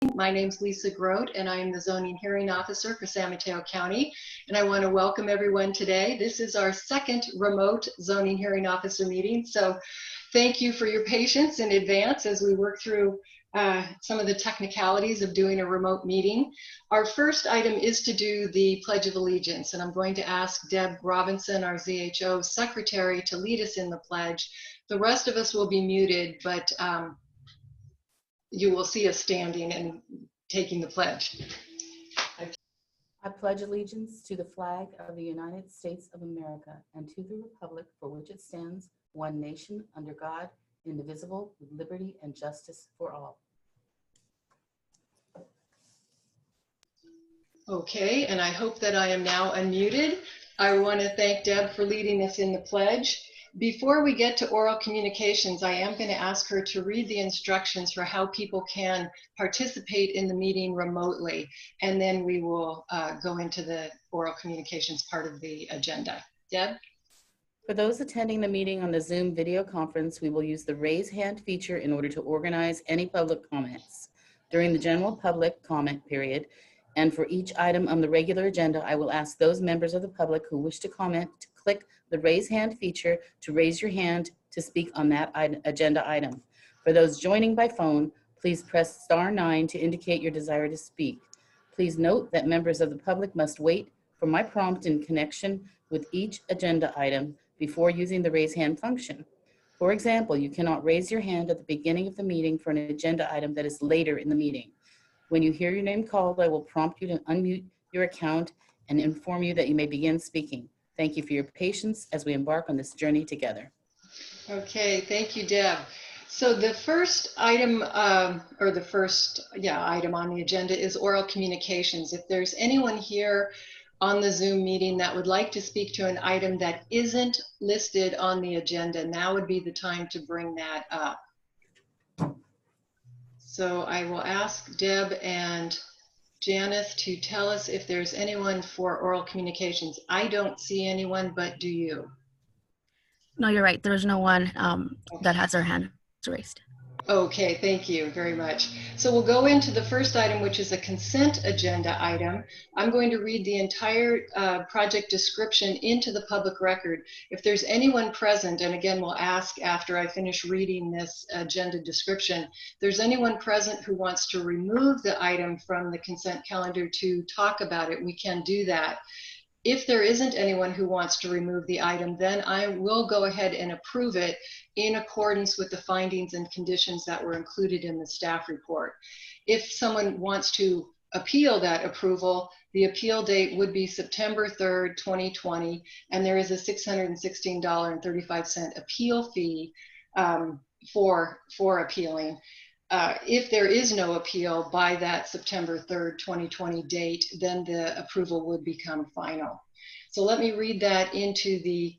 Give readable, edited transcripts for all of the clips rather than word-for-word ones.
My name's Lisa Grote, and I am the Zoning Hearing Officer for San Mateo County. And I want to welcome everyone today. This is our second remote Zoning Hearing Officer meeting. So thank you for your patience in advance as we work through some of the technicalities of doing a remote meeting. Our first item is to do the Pledge of Allegiance, and I'm going to ask Deb Robinson, our ZHO Secretary, to lead us in the pledge. The rest of us will be muted, but you will see us standing and taking the pledge. I pledge allegiance to the flag of the United States of America and to the republic for which it stands, one nation, under God, indivisible, with liberty and justice for all. Okay, and I hope that I am now unmuted. I want to thank Deb for leading us in the pledge. Before we get to oral communications, I am going to ask her to read the instructions for how people can participate in the meeting remotely, and then we will go into the oral communications part of the agenda. Deb? For those attending the meeting on the Zoom video conference, we will use the raise hand feature in order to organize any public comments. During the general public comment period, and for each item on the regular agenda, I will ask those members of the public who wish to comment to click the raise hand feature to raise your hand to speak on that agenda item. For those joining by phone, please press *9 to indicate your desire to speak. Please note that members of the public must wait for my prompt in connection with each agenda item before using the raise hand function. For example, you cannot raise your hand at the beginning of the meeting for an agenda item that is later in the meeting. When you hear your name called, I will prompt you to unmute your account and inform you that you may begin speaking. Thank you for your patience as we embark on this journey together. Okay, thank you, Deb. So the first item, item on the agenda is oral communications. If there's anyone here on the Zoom meeting that would like to speak to an item that isn't listed on the agenda, now would be the time to bring that up. So I will ask Deb and Janice to tell us if there's anyone for oral communications. I don't see anyone, but do you? No, you're right. There's no one that has their hand raised. Okay, thank you very much. So we'll go into the first item, which is a consent agenda item. I'm going to read the entire project description into the public record. If there's anyone present, and again, we'll ask after I finish reading this agenda description, if there's anyone present who wants to remove the item from the consent calendar to talk about it, we can do that. If there isn't anyone who wants to remove the item, then I will go ahead and approve it in accordance with the findings and conditions that were included in the staff report. If someone wants to appeal that approval, the appeal date would be September 3rd, 2020, and there is a $616.35 appeal fee for appealing. If there is no appeal by that September 3rd, 2020 date, then the approval would become final. So let me read that into the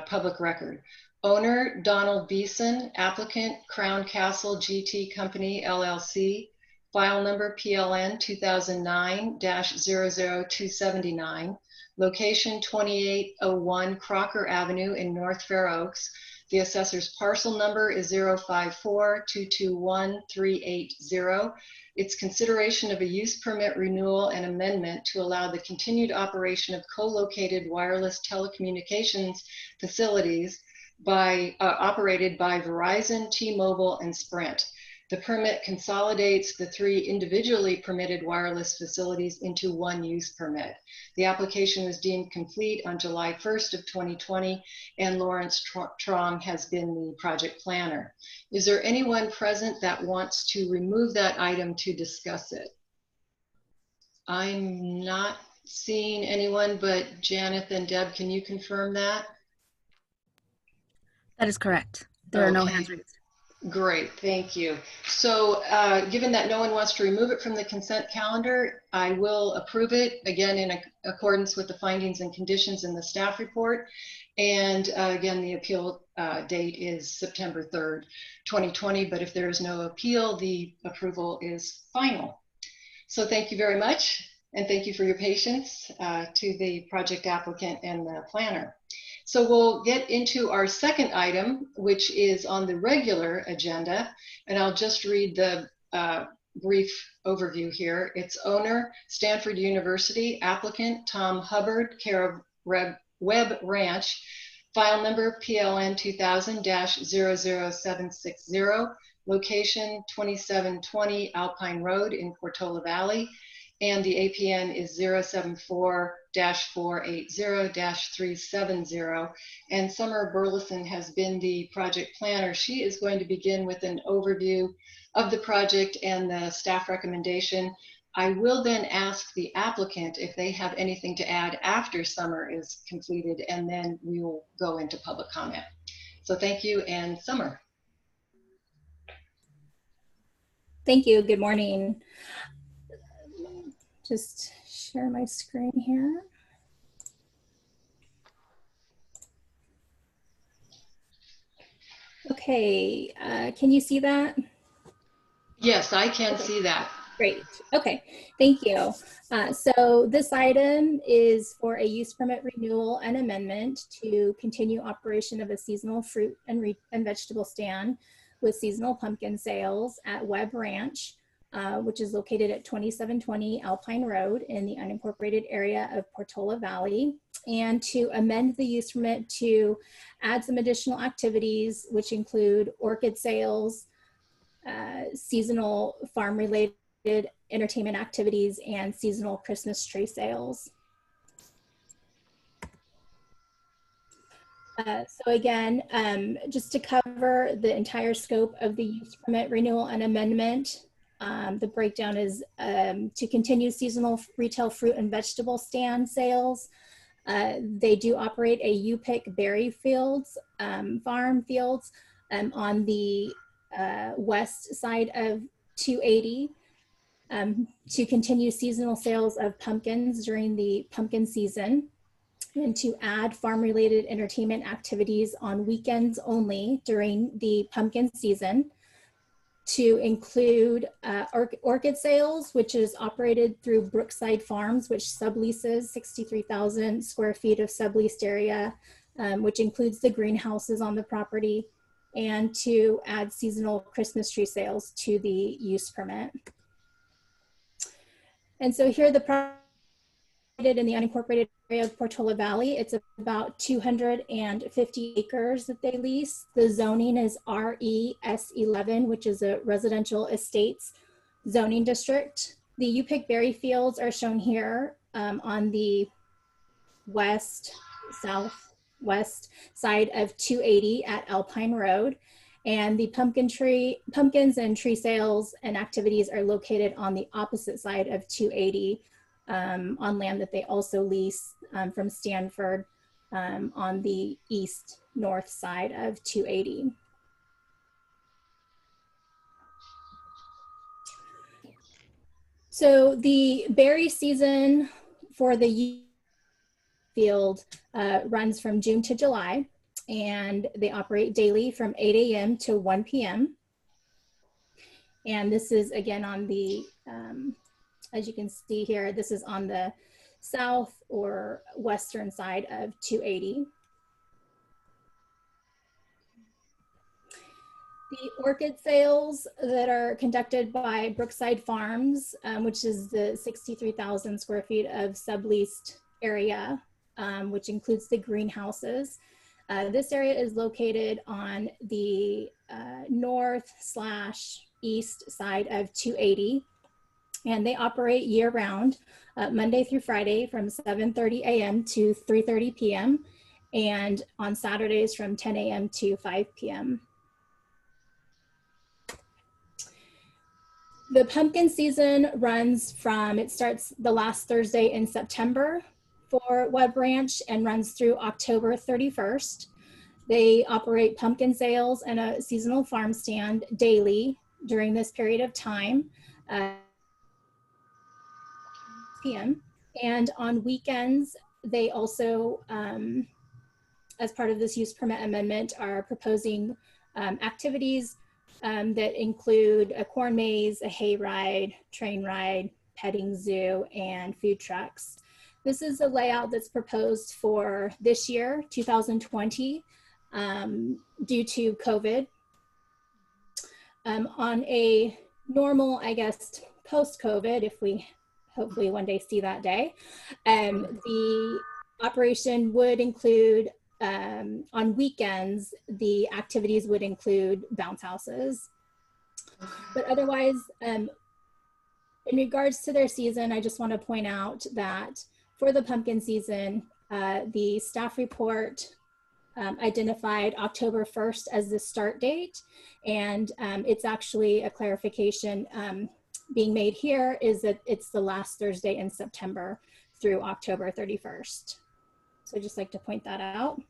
public record. Owner, Donald Beeson. Applicant, Crown Castle GT Company, LLC. File number, PLN 2009-00279. Location, 2801 Crocker Avenue in North Fair Oaks. The assessor's parcel number is 054-221-380. It's consideration of a use permit renewal and amendment to allow the continued operation of co-located wireless telecommunications facilities operated by Verizon, T-Mobile, and Sprint. The permit consolidates the 3 individually permitted wireless facilities into one use permit. The application was deemed complete on July 1st of 2020, and Lawrence Trong has been the project planner. Is there anyone present that wants to remove that item to discuss it? I'm not seeing anyone, but Janet and Deb, can you confirm that? That is correct. There are no hands raised. Great, thank you. So given that no one wants to remove it from the consent calendar, I will approve it, again, in accordance with the findings and conditions in the staff report. And again, the appeal date is September 3rd, 2020, but if there is no appeal, the approval is final. So thank you very much, and thank you for your patience to the project applicant and the planner. So we'll get into our second item, which is on the regular agenda, and I'll just read the brief overview here. Its owner, Stanford University. Applicant, Tom Hubbard, care of Web Ranch. File number, PLN 2000-00760. Location, 2720 Alpine Road in Portola Valley. And the APN is 074-480-370. And Summer Burleson has been the project planner. She is going to begin with an overview of the project and the staff recommendation. I will then ask the applicant if they have anything to add after Summer is completed, and then we will go into public comment. So thank you, and Summer. Thank you. Good morning. Just share my screen here. Okay, can you see that? Yes, I can see that. Great. Okay, thank you. So this item is for a use permit renewal and amendment to continue operation of a seasonal fruit and vegetable stand with seasonal pumpkin sales at Webb Ranch, which is located at 2720 Alpine Road in the unincorporated area of Portola Valley, and to amend the use permit to add some additional activities, which include orchid sales, seasonal farm-related entertainment activities, and seasonal Christmas tree sales. So again, just to cover the entire scope of the use permit renewal and amendment, the breakdown is to continue seasonal retail fruit and vegetable stand sales. They do operate a U-Pick berry fields, farm fields on the west side of 280. To continue seasonal sales of pumpkins during the pumpkin season, and to add farm-related entertainment activities on weekends only during the pumpkin season, to include orchid sales, which is operated through Brookside Farms, which subleases 63,000 square feet of subleased area, which includes the greenhouses on the property, and to add seasonal Christmas tree sales to the use permit. And so here the project in the unincorporated area of Portola Valley, it's about 250 acres that they lease. The zoning is RES11, which is a residential estates zoning district. The U-Pick berry fields are shown here on the southwest side of 280 at Alpine Road. And the pumpkins and tree sales and activities are located on the opposite side of 280 on land that they also lease from Stanford on the east-north side of 280. So the berry season for the field runs from June to July, and they operate daily from 8 a.m. to 1 p.m. And this is again on the, as you can see here, this is on the south or western side of 280. The orchid sales that are conducted by Brookside Farms, which is the 63,000 square feet of subleased area, which includes the greenhouses. This area is located on the north/east side of 280, and they operate year-round, Monday through Friday from 7:30 a.m. to 3:30 p.m. and on Saturdays from 10 a.m. to 5 p.m. The pumpkin season runs from, it starts the last Thursday in September for Webb Ranch and runs through October 31st. They operate pumpkin sales and a seasonal farm stand daily during this period of time, p.m. And on weekends, they also, as part of this use permit amendment, are proposing activities that include a corn maze, a hay ride, train ride, petting zoo, and food trucks. This is the layout that's proposed for this year, 2020, due to COVID. On a normal, I guess, post-COVID, if we hopefully one day see that day, the operation would include, on weekends, the activities would include bounce houses. But otherwise, in regards to their season, I just want to point out that for the pumpkin season, the staff report identified October 1st as the start date. And it's actually a clarification being made here is that it's the last Thursday in September through October 31st. So I'd just like to point that out.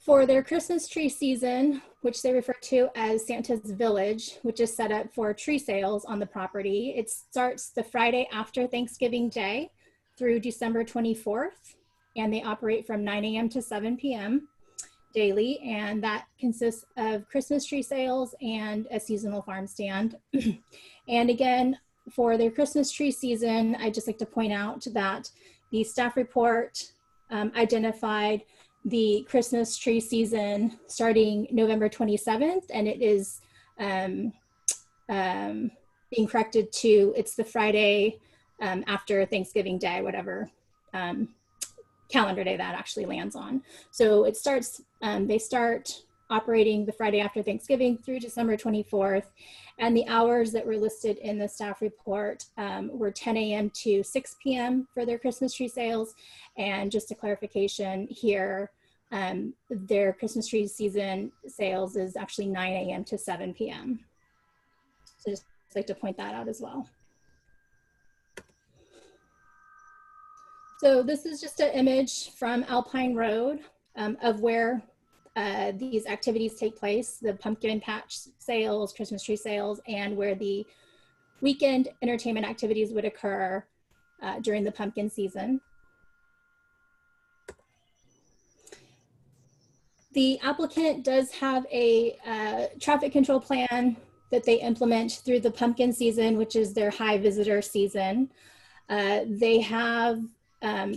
For their Christmas tree season, which they refer to as Santa's Village, which is set up for tree sales on the property, it starts the Friday after Thanksgiving Day through December 24th, and they operate from 9 a.m. to 7 p.m. daily, and that consists of Christmas tree sales and a seasonal farm stand. And again, for their Christmas tree season, I'd just like to point out that the staff report identified the Christmas tree season starting November 27th, and it is being corrected to, it's the Friday after Thanksgiving Day, whatever calendar day that actually lands on. So it starts, they start operating the Friday after Thanksgiving through December 24th. And the hours that were listed in the staff report were 10 a.m. to 6 p.m. for their Christmas tree sales. And just a clarification here, their Christmas tree season sales is actually 9 a.m. to 7 p.m. So just like to point that out as well. So this is just an image from Alpine Road of where these activities take place, the pumpkin patch sales, Christmas tree sales, and where the weekend entertainment activities would occur during the pumpkin season. The applicant does have a traffic control plan that they implement through the pumpkin season, which is their high visitor season. They have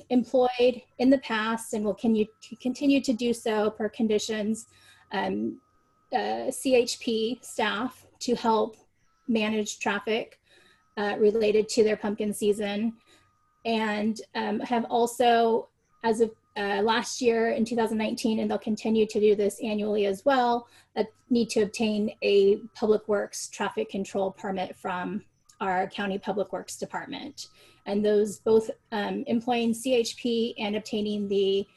employed in the past and will continue to do so per conditions, CHP staff to help manage traffic related to their pumpkin season, and have also, as of last year in 2019, and they'll continue to do this annually as well, need to obtain a Public Works traffic control permit from our County Public Works Department. And those both employing CHP and obtaining the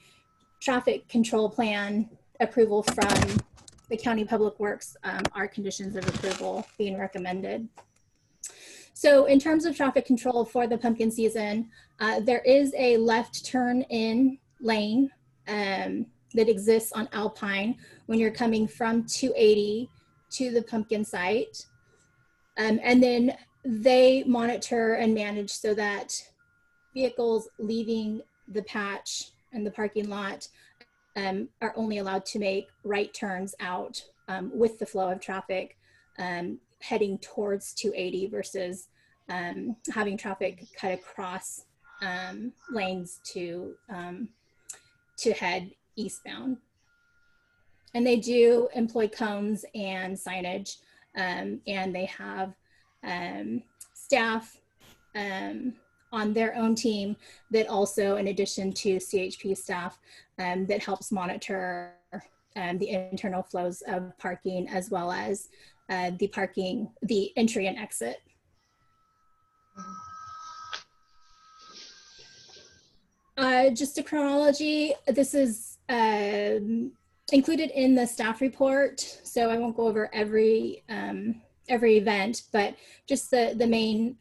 traffic control plan approval from the County Public Works are conditions of approval being recommended. So in terms of traffic control for the pumpkin season, there is a left turn in lane that exists on Alpine when you're coming from 280 to the pumpkin site. And then they monitor and manage so that vehicles leaving the patch and the parking lot are only allowed to make right turns out with the flow of traffic heading towards 280 versus having traffic cut across lanes to head eastbound. And they do employ cones and signage, and they have staff on their own team that also, in addition to CHP staff, that helps monitor the internal flows of parking, as well as the entry and exit. Just a chronology, this is included in the staff report, so I won't go over every event, but just the main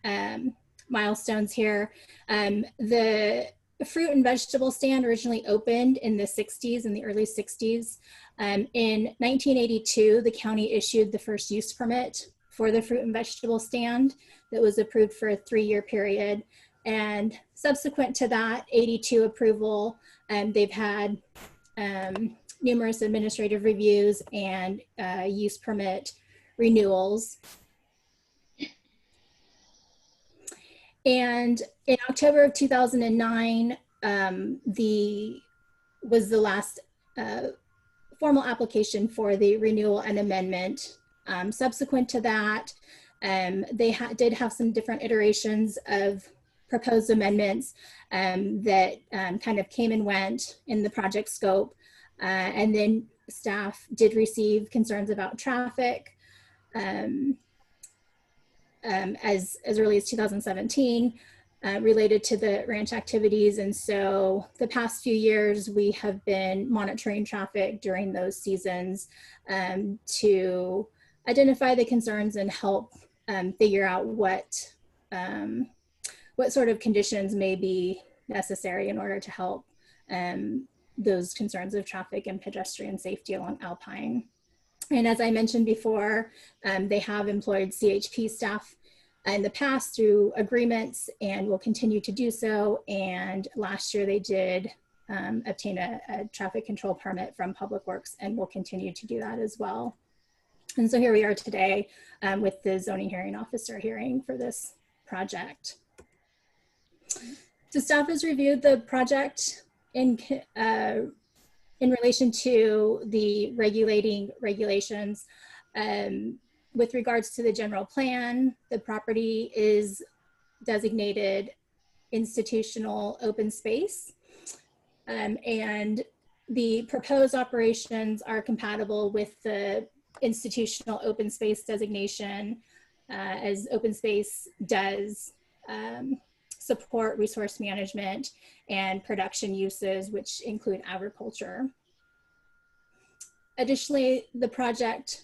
milestones here. The fruit and vegetable stand originally opened in the 60s, in the early 60s. In 1982, the county issued the first use permit for the fruit and vegetable stand that was approved for a 3-year period. And subsequent to that 82 approval, they've had numerous administrative reviews and use permit renewals. And in October of 2009, was the last formal application for the renewal and amendment. Subsequent to that, they did have some different iterations of proposed amendments that kind of came and went in the project scope. And then staff did receive concerns about traffic as early as 2017 related to the ranch activities. And so the past few years, we have been monitoring traffic during those seasons to identify the concerns and help figure out what sort of conditions may be necessary in order to help those concerns of traffic and pedestrian safety along Alpine. And as I mentioned before, they have employed CHP staff in the past through agreements and will continue to do so. And last year they did obtain a traffic control permit from Public Works and will continue to do that as well. And so here we are today with the zoning hearing officer hearing for this project. So staff has reviewed the project in relation to the regulations. With regards to the general plan, the property is designated institutional open space. And the proposed operations are compatible with the institutional open space designation, as open space does support resource management and production uses, which include agriculture. Additionally, the project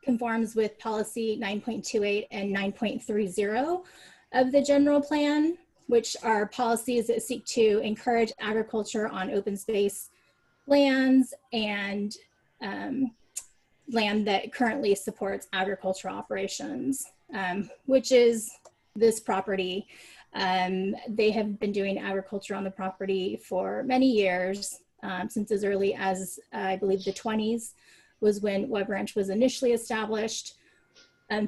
conforms with policy 9.28 and 9.30 of the general plan, which are policies that seek to encourage agriculture on open space lands and land that currently supports agricultural operations, which is this property. They have been doing agriculture on the property for many years, since as early as I believe the 20s was when Webb Ranch was initially established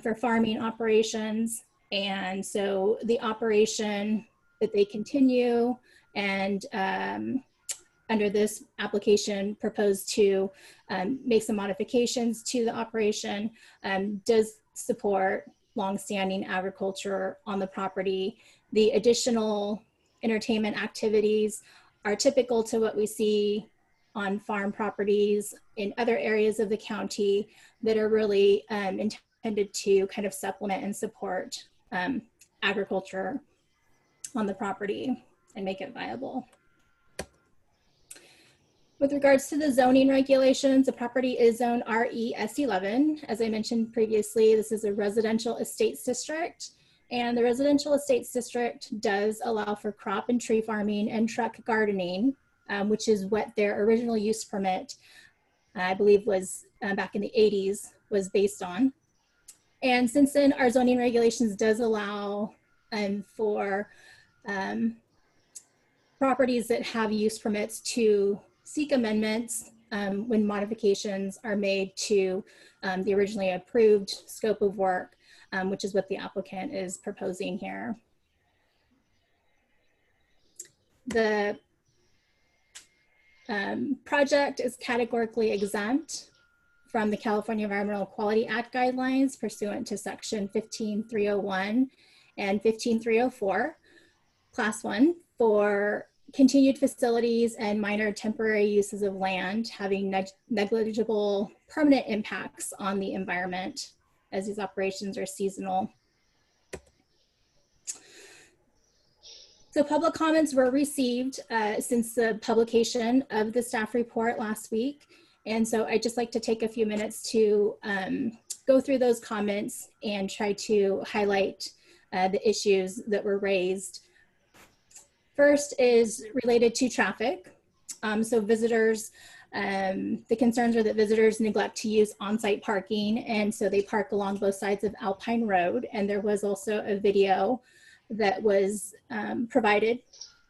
for farming operations. And so the operation that they continue and under this application proposed to make some modifications to the operation does support longstanding agriculture on the property. The additional entertainment activities are typical to what we see on farm properties in other areas of the county that are really intended to kind of supplement and support agriculture on the property and make it viable. With regards to the zoning regulations, the property is zoned RES11. As I mentioned previously, this is a residential estates district, and the residential estates district does allow for crop and tree farming and truck gardening, which is what their original use permit, I believe was back in the 80s, was based on. And since then, our zoning regulations does allow for properties that have use permits to seek amendments when modifications are made to the originally approved scope of work, which is what the applicant is proposing here. The project is categorically exempt from the California Environmental Quality Act guidelines pursuant to section 15301 and 15304, class 1, for continued facilities and minor temporary uses of land having negligible permanent impacts on the environment, as these operations are seasonal. So public comments were received since the publication of the staff report last week. And so I'd just like to take a few minutes to go through those comments and try to highlight the issues that were raised. First is related to traffic. So visitors, the concerns are that visitors neglect to use on-site parking, and so they park along both sides of Alpine Road. And there was also a video that was provided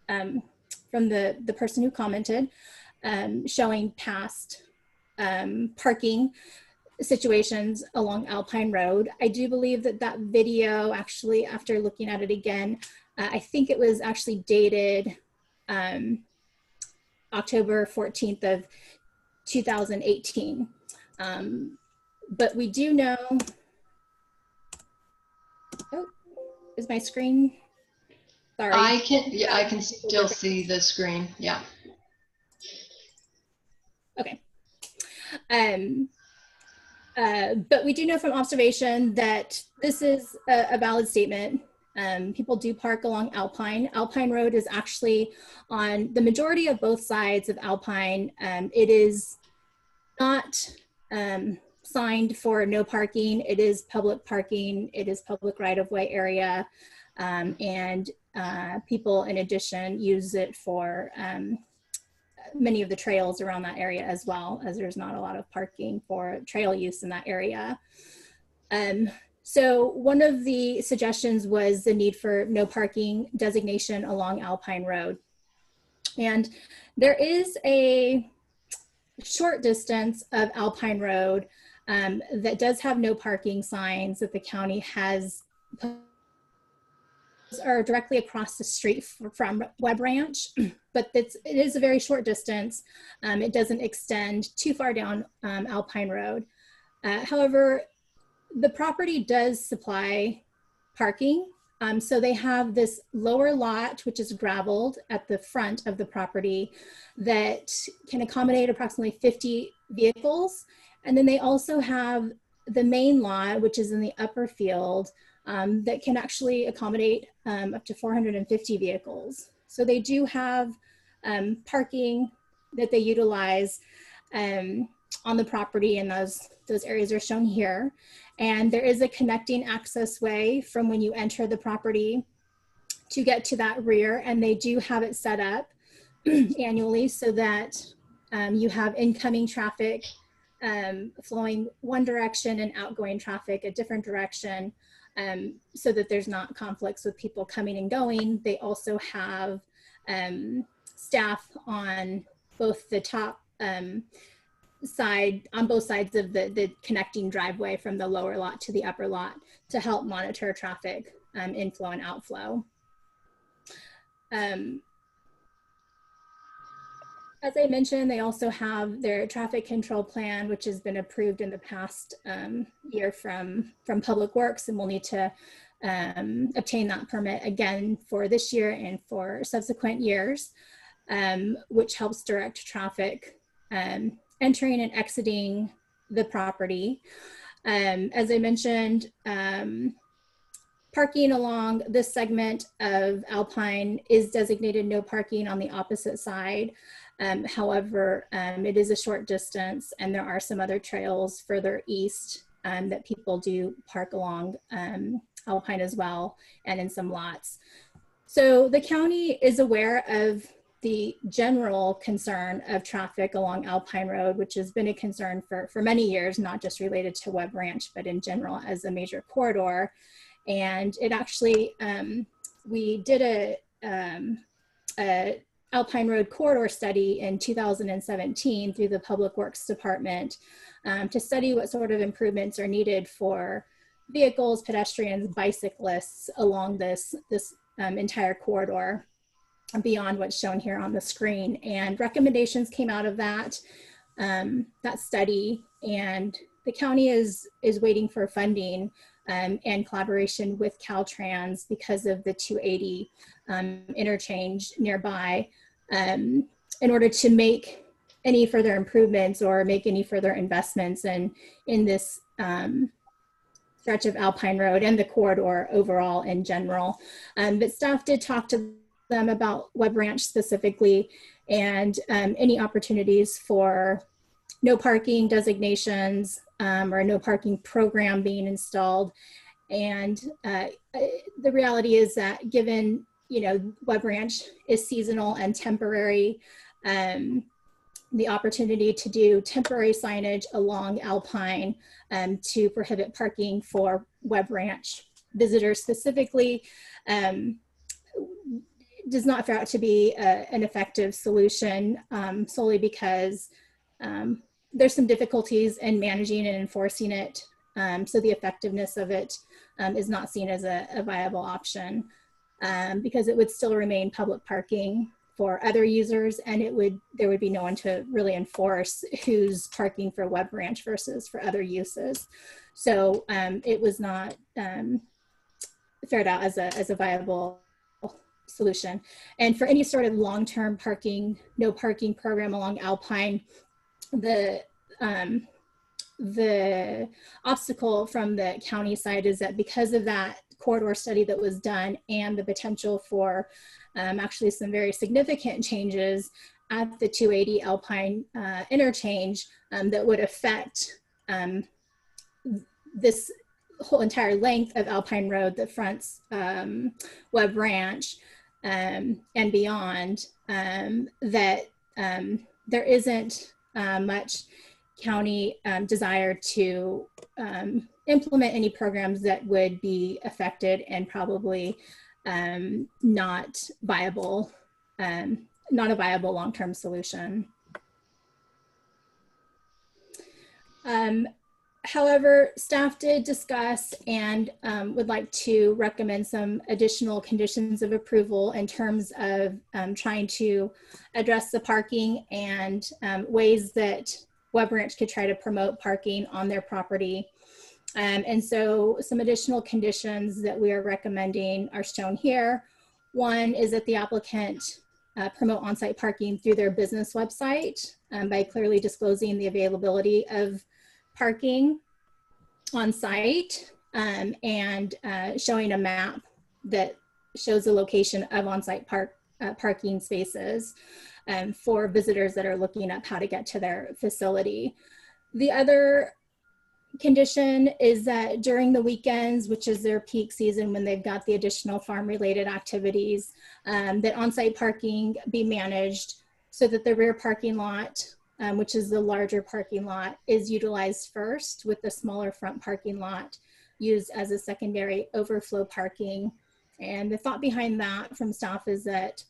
from the person who commented, showing past parking situations along Alpine Road. I do believe that that video, actually, after looking at it again, I think it was actually dated October 14th of 2018. But we do know, oh, is my screen? Sorry. I can still see the screen. Yeah. Okay. But we do know from observation that this is a valid statement. People do park along Alpine. Alpine Road is actually on the majority of both sides of Alpine. It is not signed for no parking. It is public parking. It is public right-of-way area. And people, in addition, use it for many of the trails around that area as well, as there's not a lot of parking for trail use in that area. So one of the suggestions was the need for no parking designation along Alpine Road. And there is a short distance of Alpine Road that does have no parking signs that the county has are directly across the street from Web Ranch, but it is a very short distance. It doesn't extend too far down Alpine Road. However, the property does supply parking. So they have this lower lot, which is gravelled at the front of the property that can accommodate approximately 50 vehicles. And then they also have the main lot, which is in the upper field, that can actually accommodate up to 450 vehicles. So they do have parking that they utilize on the property, and those areas are shown here. And there is a connecting access way from when you enter the property to get to that rear, and they do have it set up annually so that you have incoming traffic flowing one direction and outgoing traffic a different direction, so that there's not conflicts with people coming and going. They also have staff on both the top side, on both sides of the connecting driveway from the lower lot to the upper lot to help monitor traffic inflow and outflow. As I mentioned, they also have their traffic control plan, which has been approved in the past year from Public Works, and we'll need to obtain that permit again for this year and for subsequent years, which helps direct traffic entering and exiting the property. As I mentioned, parking along this segment of Alpine is designated no parking on the opposite side. However, it is a short distance, and there are some other trails further east that people do park along Alpine as well, and in some lots. So the county is aware of the general concern of traffic along Alpine Road, which has been a concern for many years, not just related to Web Ranch, but in general as a major corridor. And it actually, we did a Alpine Road corridor study in 2017 through the Public Works Department to study what sort of improvements are needed for vehicles, pedestrians, bicyclists along this entire corridor beyond what's shown here on the screen. And recommendations came out of that study, and the county is waiting for funding and collaboration with Caltrans because of the 280 interchange nearby in order to make any further improvements or make any further investments in this stretch of Alpine Road and the corridor overall in general. But staff did talk to them about Web Ranch specifically, and any opportunities for no parking designations or a no parking program being installed. And the reality is that given, Web Ranch is seasonal and temporary, the opportunity to do temporary signage along Alpine to prohibit parking for Web Ranch visitors specifically does not fare out to be an effective solution, solely because there's some difficulties in managing and enforcing it. So the effectiveness of it is not seen as a viable option because it would still remain public parking for other users, and there would be no one to really enforce who's parking for Web Ranch versus for other uses. So it was not fared out as a viable solution. And for any sort of long-term parking, no parking program along Alpine, the obstacle from the county side is that because of that corridor study that was done and the potential for actually some very significant changes at the 280 Alpine interchange that would affect this whole entire length of Alpine Road that fronts Web Ranch and beyond, that there isn't much county desire to implement any programs that would be affected and probably not viable, not a viable long-term solution. However, staff did discuss and would like to recommend some additional conditions of approval in terms of trying to address the parking and ways that Web Ranch could try to promote parking on their property. And so some additional conditions that we are recommending are shown here. One is that the applicant promote on-site parking through their business website by clearly disclosing the availability of parking on site and showing a map that shows the location of on-site parking spaces for visitors that are looking up how to get to their facility. The other condition is that during the weekends, which is their peak season when they've got the additional farm-related activities, that on-site parking be managed so that the rear parking lot, which is the larger parking lot, is utilized first, with the smaller front parking lot used as a secondary overflow parking. And the thought behind that from staff is that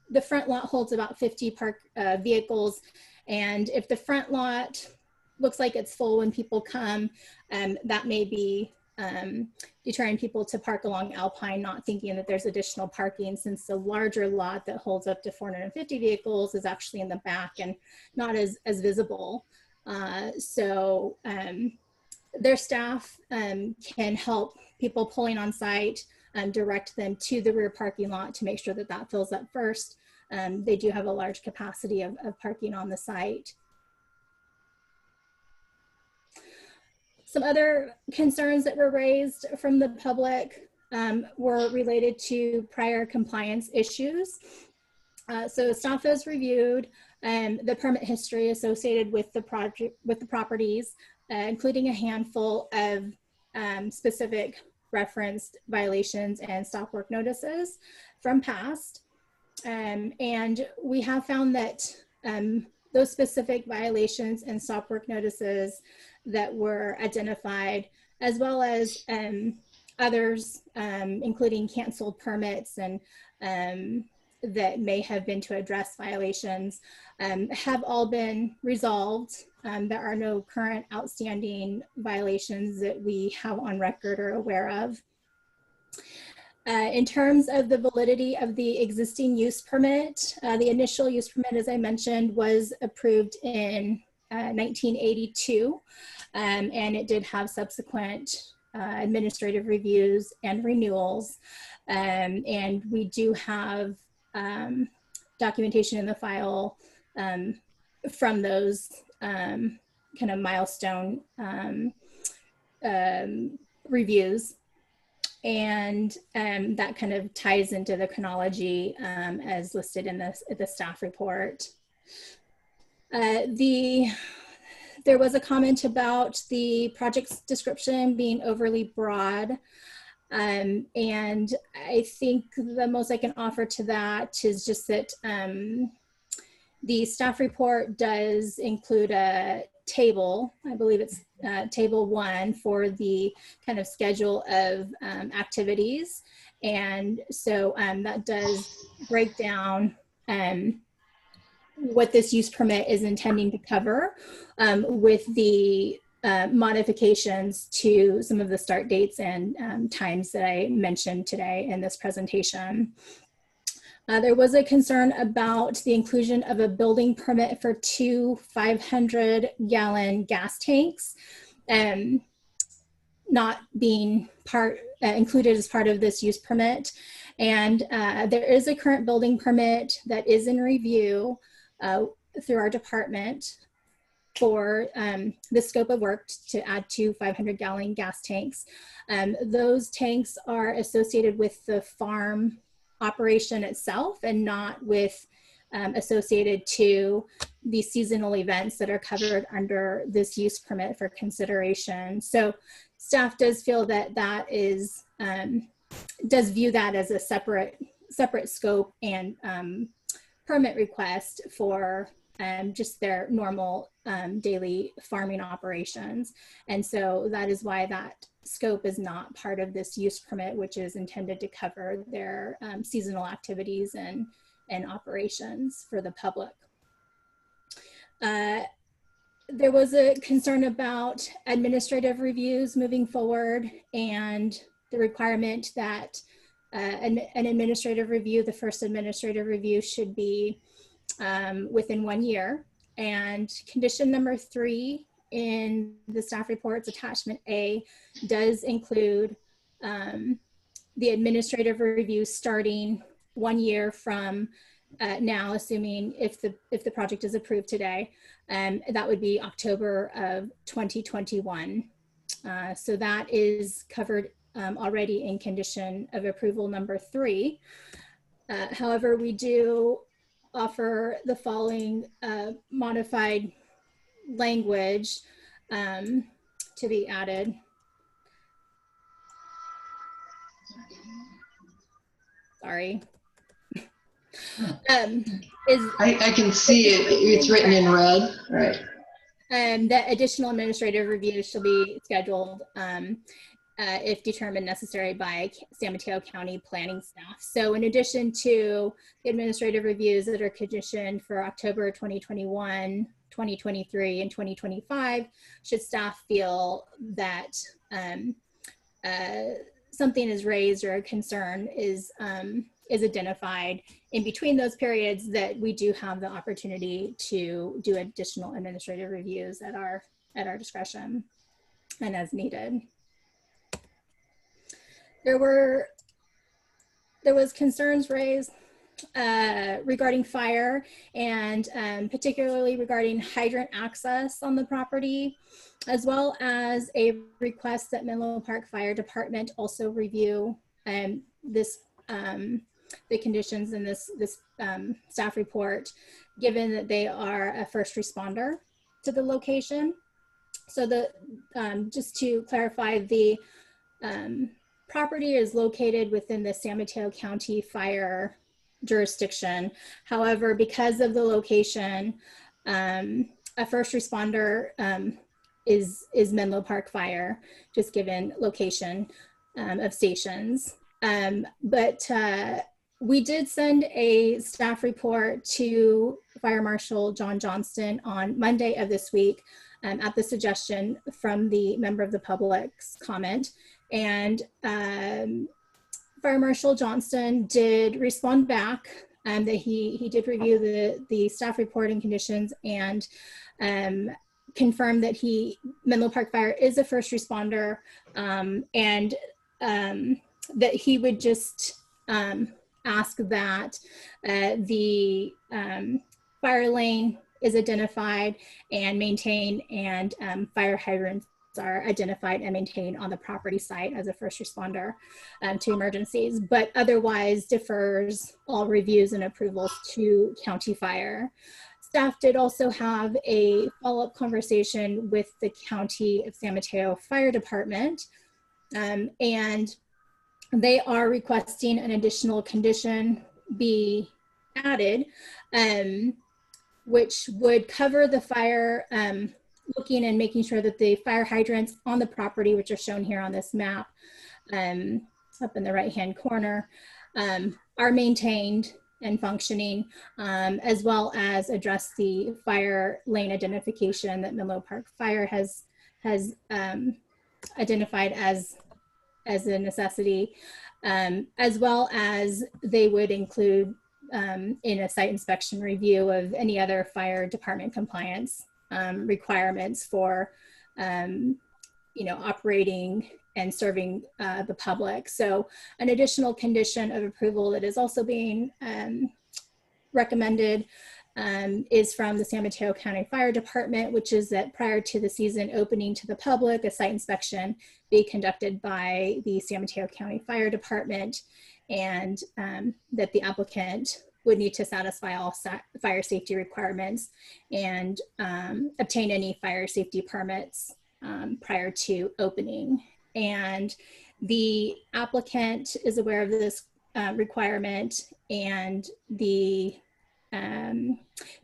the front lot holds about 50 vehicles, and if the front lot looks like it's full when people come, that may be deterring people to park along Alpine, not thinking that there's additional parking, since the larger lot that holds up to 450 vehicles is actually in the back and not as visible. So their staff can help people pulling on site direct them to the rear parking lot to make sure that that fills up first. They do have a large capacity of parking on the site. Some other concerns that were raised from the public were related to prior compliance issues. So staff has reviewed the permit history associated with the project, with the properties, including a handful of specific referenced violations and stop work notices from past. And we have found that those specific violations and stop work notices that were identified, as well as others, including canceled permits and that may have been to address violations, have all been resolved. There are no current outstanding violations that we have on record or aware of. In terms of the validity of the existing use permit, the initial use permit, as I mentioned, was approved in 1982, and it did have subsequent administrative reviews and renewals. And we do have documentation in the file from those kind of milestone reviews. And that kind of ties into the chronology as listed in the staff report. There was a comment about the project's description being overly broad. And I think the most I can offer to that is just that the staff report does include a table. I believe it's table 1 for the kind of schedule of activities. And so that does break down what this use permit is intending to cover with the modifications to some of the start dates and times that I mentioned today in this presentation. There was a concern about the inclusion of a building permit for 2 500-gallon gas tanks, not being included as part of this use permit. And there is a current building permit that is in review through our department for the scope of work to add 2 500-gallon gas tanks. Those tanks are associated with the farm operation itself and not with associated to the seasonal events that are covered under this use permit for consideration. So staff does feel that that is, does view that as a separate scope and permit request for just their normal daily farming operations. And so that is why that scope is not part of this use permit, which is intended to cover their seasonal activities and operations for the public. There was a concern about administrative reviews moving forward and the requirement that an administrative review, the first administrative review, should be within 1 year. And condition number 3 in the staff reports, attachment A, does include the administrative review starting 1 year from now, assuming if the project is approved today, that would be October of 2021. So that is covered already in condition of approval number 3. However, we do offer the following modified language to be added. Sorry. I can see it. It's written in red, right? That additional administrative reviews shall be scheduled if determined necessary by San Mateo County planning staff. So in addition to the administrative reviews that are conditioned for October 2021, 2023, and 2025, should staff feel that something is raised or a concern is identified in between those periods, that we do have the opportunity to do additional administrative reviews at our discretion and as needed. There was concerns raised regarding fire and particularly regarding hydrant access on the property, as well as a request that Menlo Park Fire Department also review the conditions in this staff report, given that they are a first responder to the location. So just to clarify, the property is located within the San Mateo County Fire jurisdiction. However, because of the location, a first responder is Menlo Park Fire, just given location of stations. But we did send a staff report to Fire Marshal John Johnston on Monday of this week at the suggestion from the member of the public's comment. And Fire Marshal Johnston did respond back that he did review the staff report and conditions and confirmed that Menlo Park Fire is a first responder, and that he would just ask that the fire lane is identified and maintained, and fire hydrants are identified and maintained on the property site as a first responder to emergencies, but otherwise defers all reviews and approvals to County Fire. Staff did also have a follow-up conversation with the County of San Mateo Fire Department, and they are requesting an additional condition be added, which would cover the fire, looking and making sure that the fire hydrants on the property, which are shown here on this map, up in the right-hand corner, are maintained and functioning, as well as address the fire lane identification that Menlo Park Fire has identified as a necessity, as well as they would include in a site inspection review of any other fire department compliance requirements for operating and serving the public. So an additional condition of approval that is also being recommended is from the San Mateo County Fire Department, which is that prior to the season opening to the public, a site inspection be conducted by the San Mateo County Fire Department, and that the applicant would need to satisfy all fire safety requirements and obtain any fire safety permits prior to opening. And the applicant is aware of this requirement, and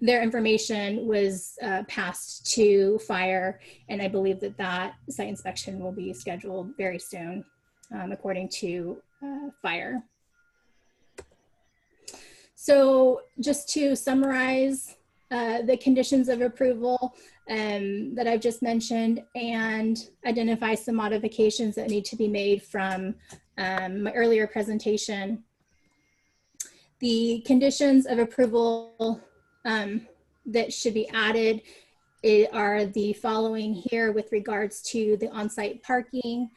their information was passed to fire, and I believe that site inspection will be scheduled very soon, according to fire. So just to summarize the conditions of approval that I've just mentioned, and identify some modifications that need to be made from my earlier presentation. The conditions of approval that should be added are the following here with regards to the on-site parking,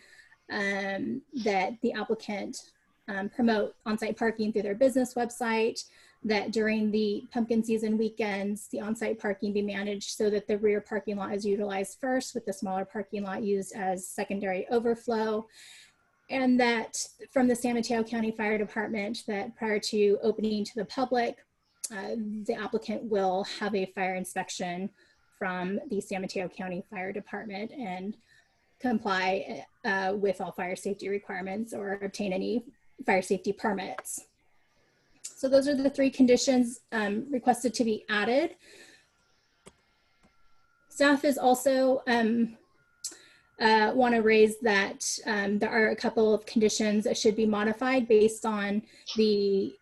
that the applicant promote on-site parking through their business website, that during the pumpkin season weekends, the on-site parking be managed so that the rear parking lot is utilized first, with the smaller parking lot used as secondary overflow. And that from the San Mateo County Fire Department, that prior to opening to the public, the applicant will have a fire inspection from the San Mateo County Fire Department and comply with all fire safety requirements or obtain any fire safety permits. So those are the three conditions requested to be added. Staff is also want to raise that there are a couple of conditions that should be modified based on the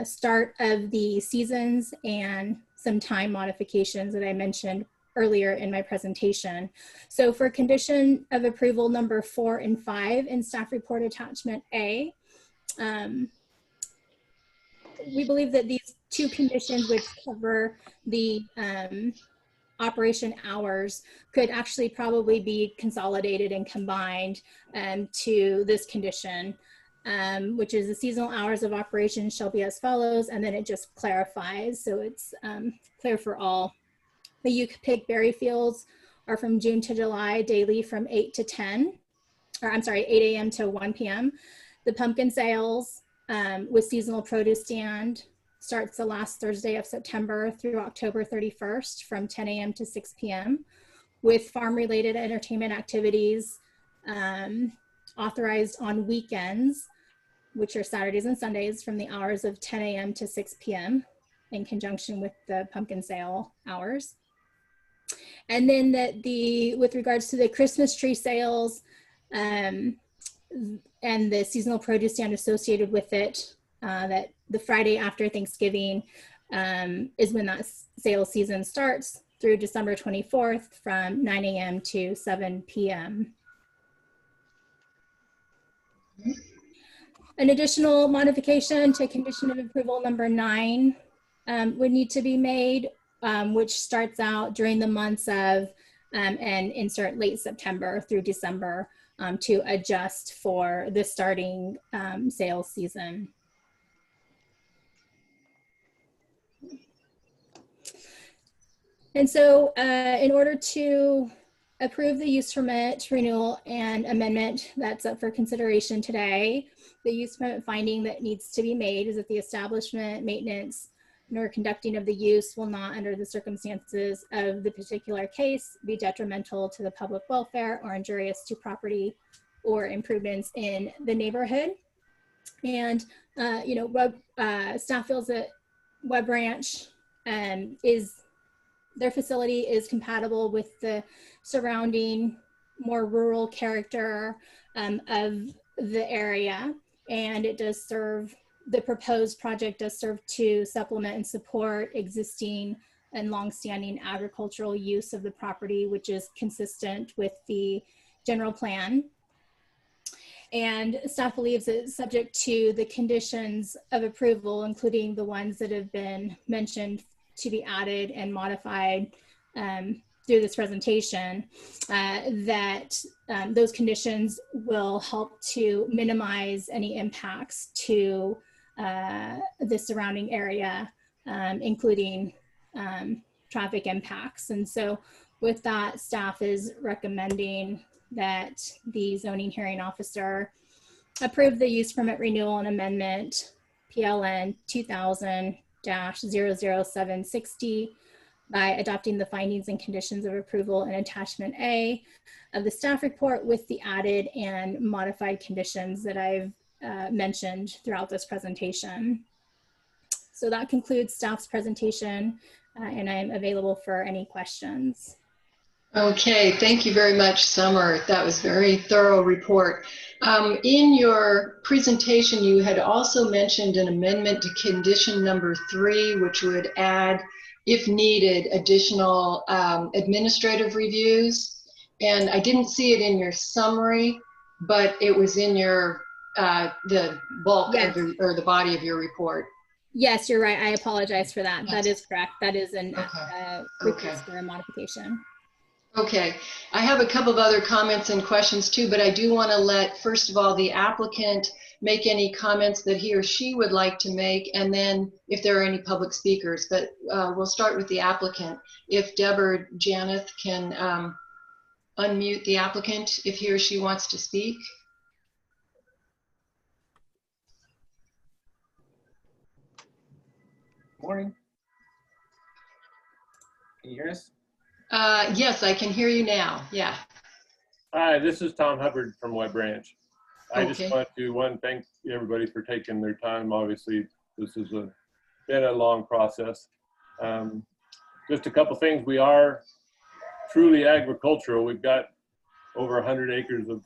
start of the seasons and some time modifications that I mentioned earlier in my presentation. So for condition of approval number 4 and 5 in staff report attachment A, we believe that these two conditions, which cover the operation hours, could actually probably be consolidated and combined to this condition, which is the seasonal hours of operation shall be as follows, and then it just clarifies, so it's clear for all. The you-pick berry fields are from June to July daily from 8 to 10, or I'm sorry, 8 a.m. to 1 p.m. The pumpkin sales with seasonal produce stand starts the last Thursday of September through October 31st from 10 a.m. to 6 p.m. with farm-related entertainment activities authorized on weekends, which are Saturdays and Sundays, from the hours of 10 a.m. to 6 p.m. in conjunction with the pumpkin sale hours. And then that with regards to the Christmas tree sales and the seasonal produce stand associated with it, that the Friday after Thanksgiving is when that sales season starts through December 24th from 9 a.m. to 7 p.m. An additional modification to condition of approval number 9 would need to be made, which starts out during the months of and insert late September through December to adjust for the starting sales season. And so in order to approve the use permit renewal and amendment that's up for consideration today, the use permit finding that needs to be made is that the establishment, maintenance, nor conducting of the use will not, under the circumstances of the particular case, be detrimental to the public welfare or injurious to property or improvements in the neighborhood. And staff feels that Web Ranch their facility is compatible with the surrounding more rural character of the area, and it does serve, the proposed project does serve to supplement and support existing and longstanding agricultural use of the property, which is consistent with the general plan. And staff believes it's subject to the conditions of approval, including the ones that have been mentioned to be added and modified through this presentation, that those conditions will help to minimize any impacts to the surrounding area, including traffic impacts. And so with that, staff is recommending that the zoning hearing officer approve the use permit renewal and amendment PLN 2000-00760 by adopting the findings and conditions of approval in attachment A of the staff report with the added and modified conditions that I've mentioned throughout this presentation. So that concludes staff's presentation, and I am available for any questions. Okay, thank you very much, Summer. That was a very thorough report. In your presentation, you had also mentioned an amendment to condition number 3, which would add, if needed, additional administrative reviews. And I didn't see it in your summary, but it was in your the bulk Yes. of or the body of your report. Yes, you're right. I apologize for that. That is correct. That is an request Okay. for a modification. Okay, I have a couple of other comments and questions too, but I do want to let, first of all, the applicant make any comments that he or she would like to make, and then if there are any public speakers. But we'll start with the applicant. If Deb or Janeth can unmute the applicant if he or she wants to speak. Morning. Can you hear us? Yes, I can hear you now. Yeah. Hi, this is Tom Hubbard from Web Branch. I just Okay. want to thank everybody for taking their time. Obviously, this has been a long process. Just a couple things. We are truly agricultural. We've got over 100 acres of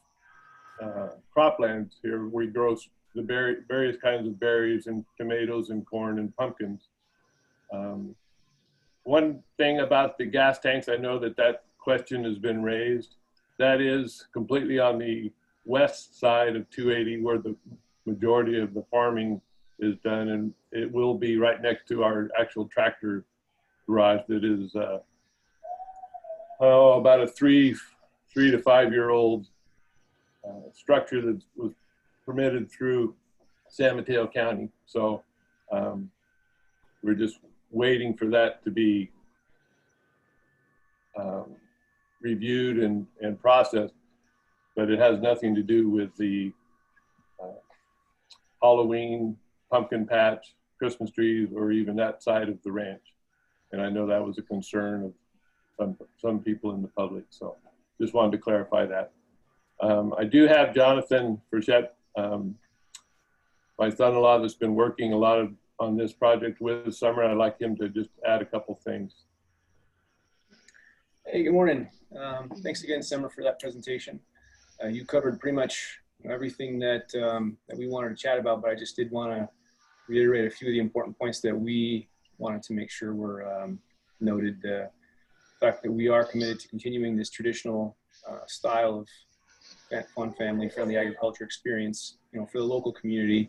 croplands here. We grow the various kinds of berries and tomatoes and corn and pumpkins. One thing about the gas tanks, I know that question has been raised. That is completely on the west side of 280 where the majority of the farming is done, and it will be right next to our actual tractor garage that is about a 3 to 5 year old structure that was permitted through San Mateo County. So we're just waiting for that to be reviewed and processed, but it has nothing to do with the Halloween, pumpkin patch, Christmas trees, or even that side of the ranch. And I know that was a concern of some people in the public. So just wanted to clarify that. I do have Jonathan Frechette, my son-in-law, that's been working a lot on this project with Summer. I'd like him to just add a couple things. Hey, good morning. Thanks again, Summer, for that presentation. You covered pretty much everything that we wanted to chat about, but I just did want to reiterate a few of the important points that we wanted to make sure were noted. The fact that we are committed to continuing this traditional style of fun, family-friendly agriculture experience, for the local community.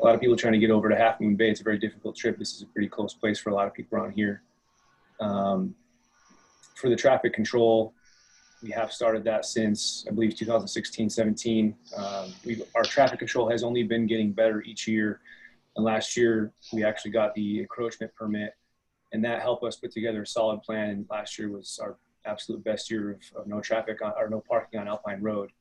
A lot of people trying to get over to Half Moon Bay. It's a very difficult trip. This is a pretty close place for a lot of people around here. For the traffic control, we have started that since, I believe, 2016, 17. Our traffic control has only been getting better each year. And last year, we actually got the encroachment permit, and that helped us put together a solid plan. And last year was our absolute best year of no traffic or no parking on Alpine Road.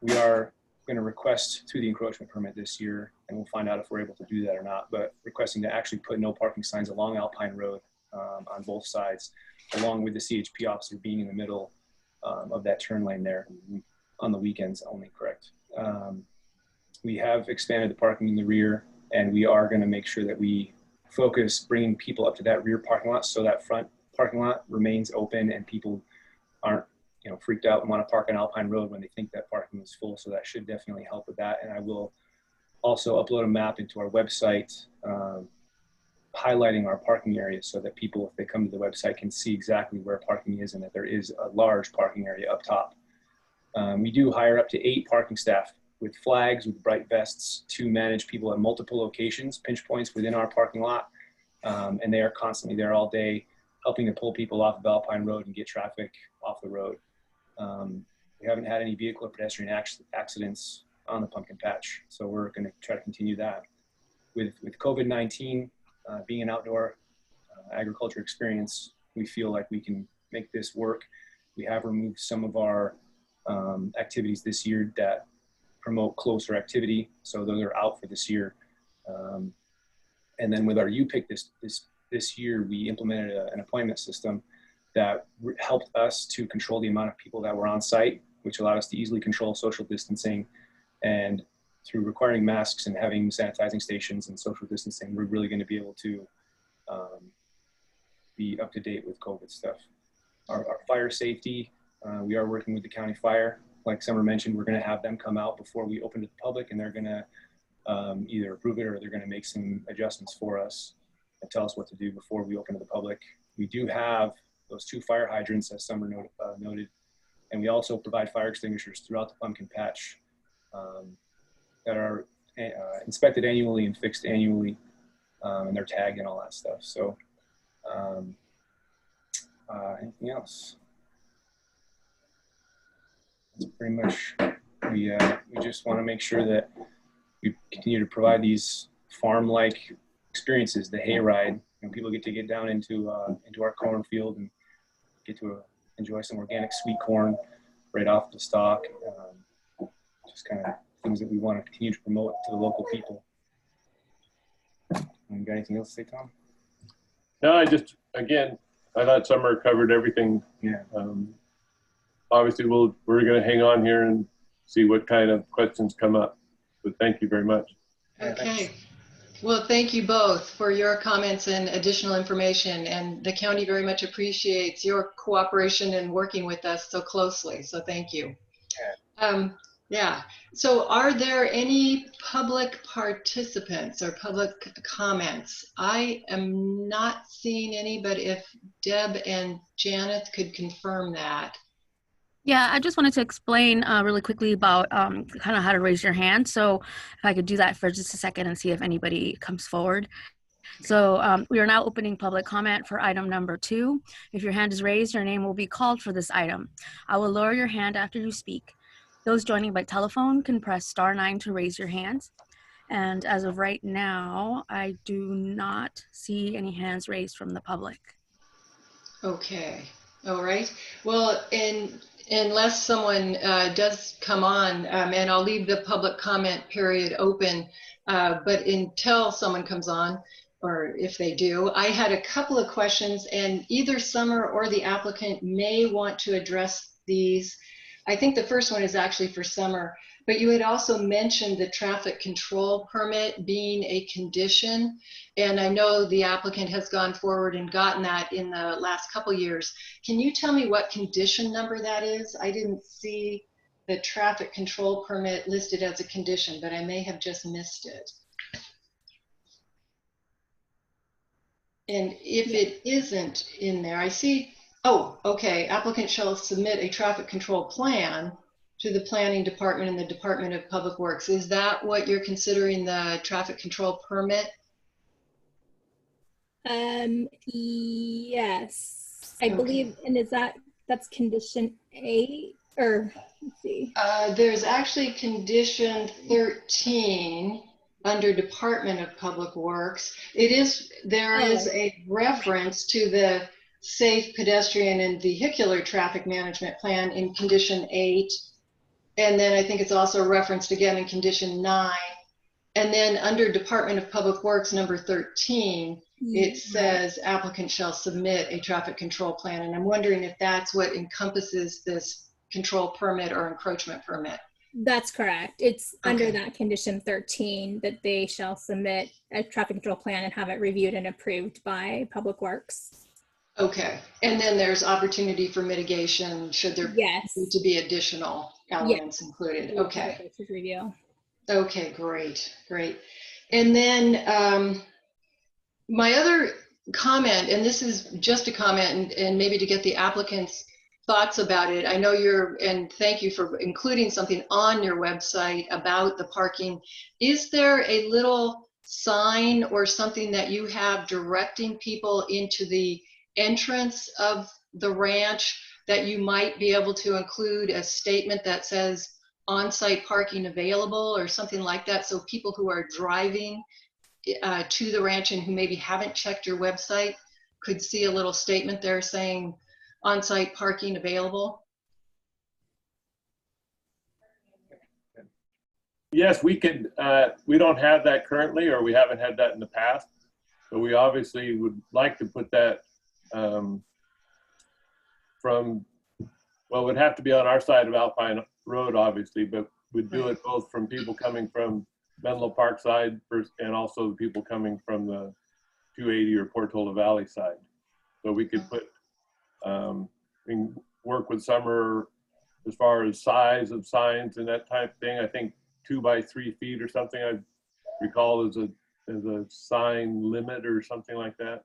We are going to request through the encroachment permit this year, and we'll find out if we're able to do that or not, but requesting to actually put no parking signs along Alpine Road on both sides, along with the CHP officer being in the middle of that turn lane there on the weekends only, correct? We have expanded the parking in the rear, and we are going to make sure that we focus bringing people up to that rear parking lot so that front parking lot remains open and people aren't freaked out and want to park on Alpine Road when they think that parking is full. So that should definitely help with that. And I will also upload a map into our website highlighting our parking areas so that people, if they come to the website, can see exactly where parking is and that there is a large parking area up top. We do hire up to 8 parking staff with flags, with bright vests, to manage people at multiple locations, pinch points within our parking lot. And they are constantly there all day, helping to pull people off of Alpine Road and get traffic off the road. We haven't had any vehicle or pedestrian accidents on the pumpkin patch, so we're going to try to continue that. With COVID-19 being an outdoor agriculture experience, we feel like we can make this work. We have removed some of our activities this year that promote closer activity, so those are out for this year. And then with our UPIC this year, we implemented an appointment system that helped us to control the amount of people that were on site, which allowed us to easily control social distancing. And through requiring masks and having sanitizing stations and social distancing, we're really going to be able to be up to date with COVID stuff. Our fire safety, we are working with the county fire. Like Summer mentioned, we're going to have them come out before we open to the public, and they're going to either approve it or they're going to make some adjustments for us and tell us what to do before we open to the public. We do have those 2 fire hydrants, as Summer noted, and we also provide fire extinguishers throughout the pumpkin patch that are inspected annually and fixed annually, and they're tagged and all that stuff. So anything else? That's pretty much, we just want to make sure that we continue to provide these farm-like experiences, the hayride, and people get to get down into our cornfield and get to enjoy some organic sweet corn right off the stalk. Just kind of things that we want to continue to promote to the local people. You got anything else to say, Tom? No, I thought Summer covered everything. Yeah. Obviously, we're going to hang on here and see what kind of questions come up. But thank you very much. Okay. Well, thank you both for your comments and additional information. And the county very much appreciates your cooperation and working with us so closely. So thank you. Yeah. So are there any public participants or public comments? I am not seeing any, but if Deb and Janet could confirm that. Yeah, I just wanted to explain really quickly about kind of how to raise your hand. So if I could do that for just a second and see if anybody comes forward. So we are now opening public comment for item number 2. If your hand is raised, your name will be called for this item. I will lower your hand after you speak. Those joining by telephone can press *9 to raise your hands. And as of right now, I do not see any hands raised from the public. Okay. All right. Well, unless someone does come on, and I'll leave the public comment period open, but until someone comes on, or if they do, I had a couple of questions, and either Summer or the applicant may want to address these. I think the first one is actually for Summer, but you had also mentioned the traffic control permit being a condition, and I know the applicant has gone forward and gotten that in the last couple years. Can you tell me what condition number that is? I didn't see the traffic control permit listed as a condition, but I may have just missed it. And if it isn't in there, I see, oh, okay, applicant shall submit a traffic control plan to the planning department and the Department of Public Works. Is that what you're considering the traffic control permit? Yes, I believe, and that's condition 8, or let's see. There's actually condition 13 under Department of Public Works. There is a reference to the safe pedestrian and vehicular traffic management plan in condition 8. And then I think it's also referenced again in condition 9. And then under Department of Public Works number 13, it says applicant shall submit a traffic control plan. And I'm wondering if that's what encompasses this control permit or encroachment permit. That's correct. It's under that condition 13 that they shall submit a traffic control plan and have it reviewed and approved by Public Works. Okay. And then there's opportunity for mitigation should there need to be additional elements included. Okay. Review. Okay, great. And then my other comment, and this is just a comment and maybe to get the applicant's thoughts about it. I know and thank you for including something on your website about the parking. Is there a little sign or something that you have directing people into the entrance of the ranch that you might be able to include a statement that says on-site parking available or something like that, so people who are driving to the ranch and who maybe haven't checked your website could see a little statement there saying on-site parking available? Yes, we could. We don't have that currently, or we haven't had that in the past. But we obviously would like to put that well, it would have to be on our side of Alpine Road, obviously, but we'd do it both from people coming from Menlo Park side and also the people coming from the 280 or Portola Valley side. So we could put, work with Summer as far as size of signs and that type of thing. I think 2 by 3 feet or something I recall as a sign limit or something like that.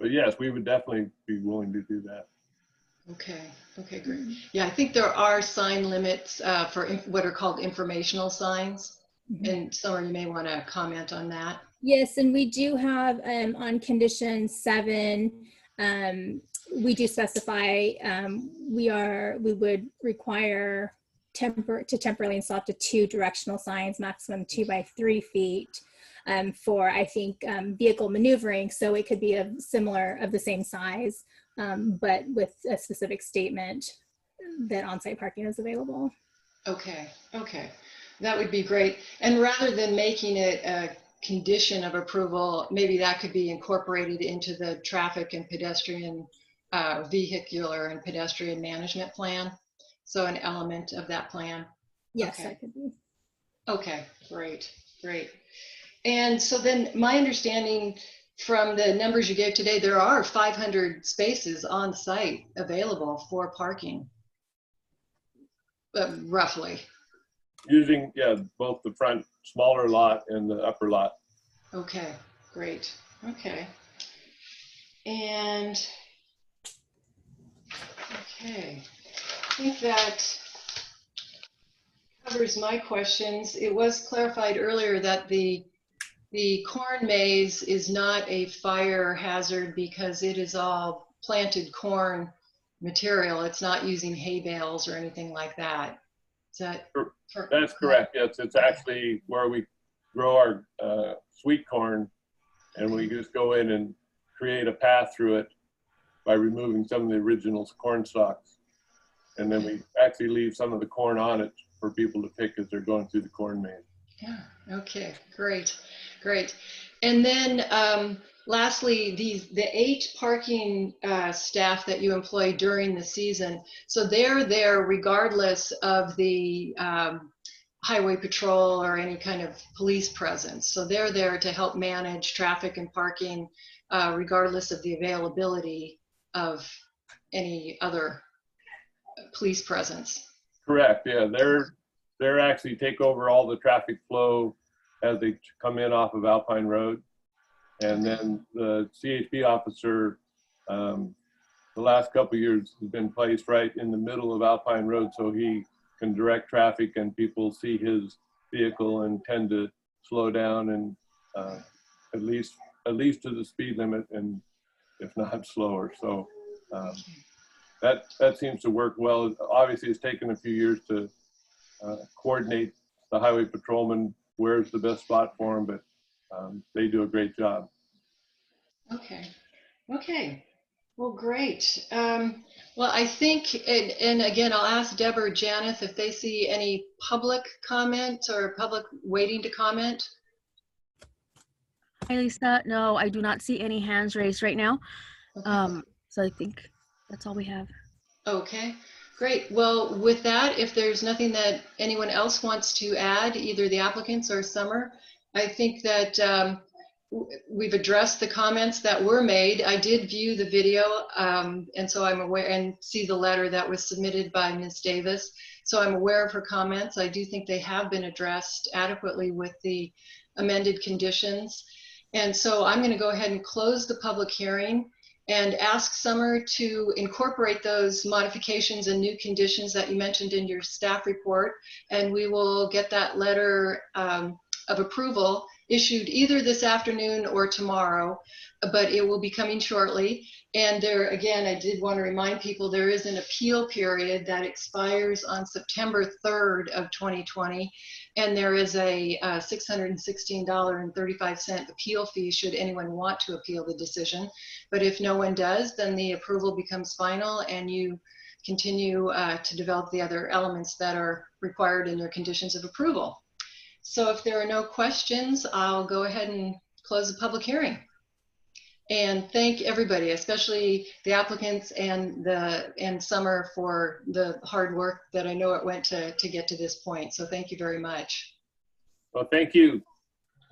But yes, we would definitely be willing to do that. Okay, okay, great. Yeah, I think there are sign limits for what are called informational signs. And Summer, you may want to comment on that. Yes, and we do have on condition 7, we do specify we would require to temporarily install up to 2 directional signs, maximum 2 by 3 feet for, I think, vehicle maneuvering. So it could be of the same size, but with a specific statement that on-site parking is available. Okay, okay. That would be great. And rather than making it a condition of approval, maybe that could be incorporated into the traffic and pedestrian, vehicular and pedestrian management plan. So an element of that plan. Yes, okay. That could be. Okay, great, great. And so then my understanding from the numbers you gave today, there are 500 spaces on site available for parking, roughly. Using, yeah, both the front smaller lot and the upper lot. Okay, great. Okay. And, okay, I think that covers my questions. It was clarified earlier that the corn maze is not a fire hazard because it is all planted corn material. It's not using hay bales or anything like that. Is that? That's correct. Yes, it's actually where we grow our sweet corn, and we just go in and create a path through it by removing some of the original corn stalks. And then we actually leave some of the corn on it for people to pick as they're going through the corn maze. Yeah, okay, great, great. And then lastly, the 8 parking staff that you employ during the season, so they're there regardless of the highway patrol or any kind of police presence. So they're there to help manage traffic and parking regardless of the availability of any other police presence. Correct, yeah, they're actually take over all the traffic flow as they come in off of Alpine Road. And then the CHP officer, the last couple of years has been placed right in the middle of Alpine Road, so he can direct traffic and people see his vehicle and tend to slow down and at least to the speed limit, and if not slower. So that seems to work well. Obviously, it's taken a few years to coordinate the highway patrolman where's the best spot for them, but they do a great job. Okay, okay, well, great. Well, I think, and again, I'll ask Deborah or Janeth if they see any public comment or public waiting to comment. Hi, Lisa. No, I do not see any hands raised right now. Okay. So I think that's all we have. Okay, great. Well, with that, if there's nothing that anyone else wants to add, either the applicants or Summer, I think that we've addressed the comments that were made. I did view the video, and so I'm aware and see the letter that was submitted by Ms. Davis. So I'm aware of her comments. I do think they have been addressed adequately with the amended conditions. And so I'm going to go ahead and close the public hearing. and ask Summer to incorporate those modifications and new conditions that you mentioned in your staff report. And we will get that letter of approval issued either this afternoon or tomorrow, but it will be coming shortly. And there, again, I did want to remind people there is an appeal period that expires on September 3rd of 2020. And there is a $616.35 appeal fee should anyone want to appeal the decision. But if no one does, then the approval becomes final and you continue to develop the other elements that are required in your conditions of approval. So if there are no questions, I'll go ahead and close the public hearing. And thank everybody, especially the applicants and Summer for the hard work that I know it went to get to this point. So thank you very much. Well, thank you.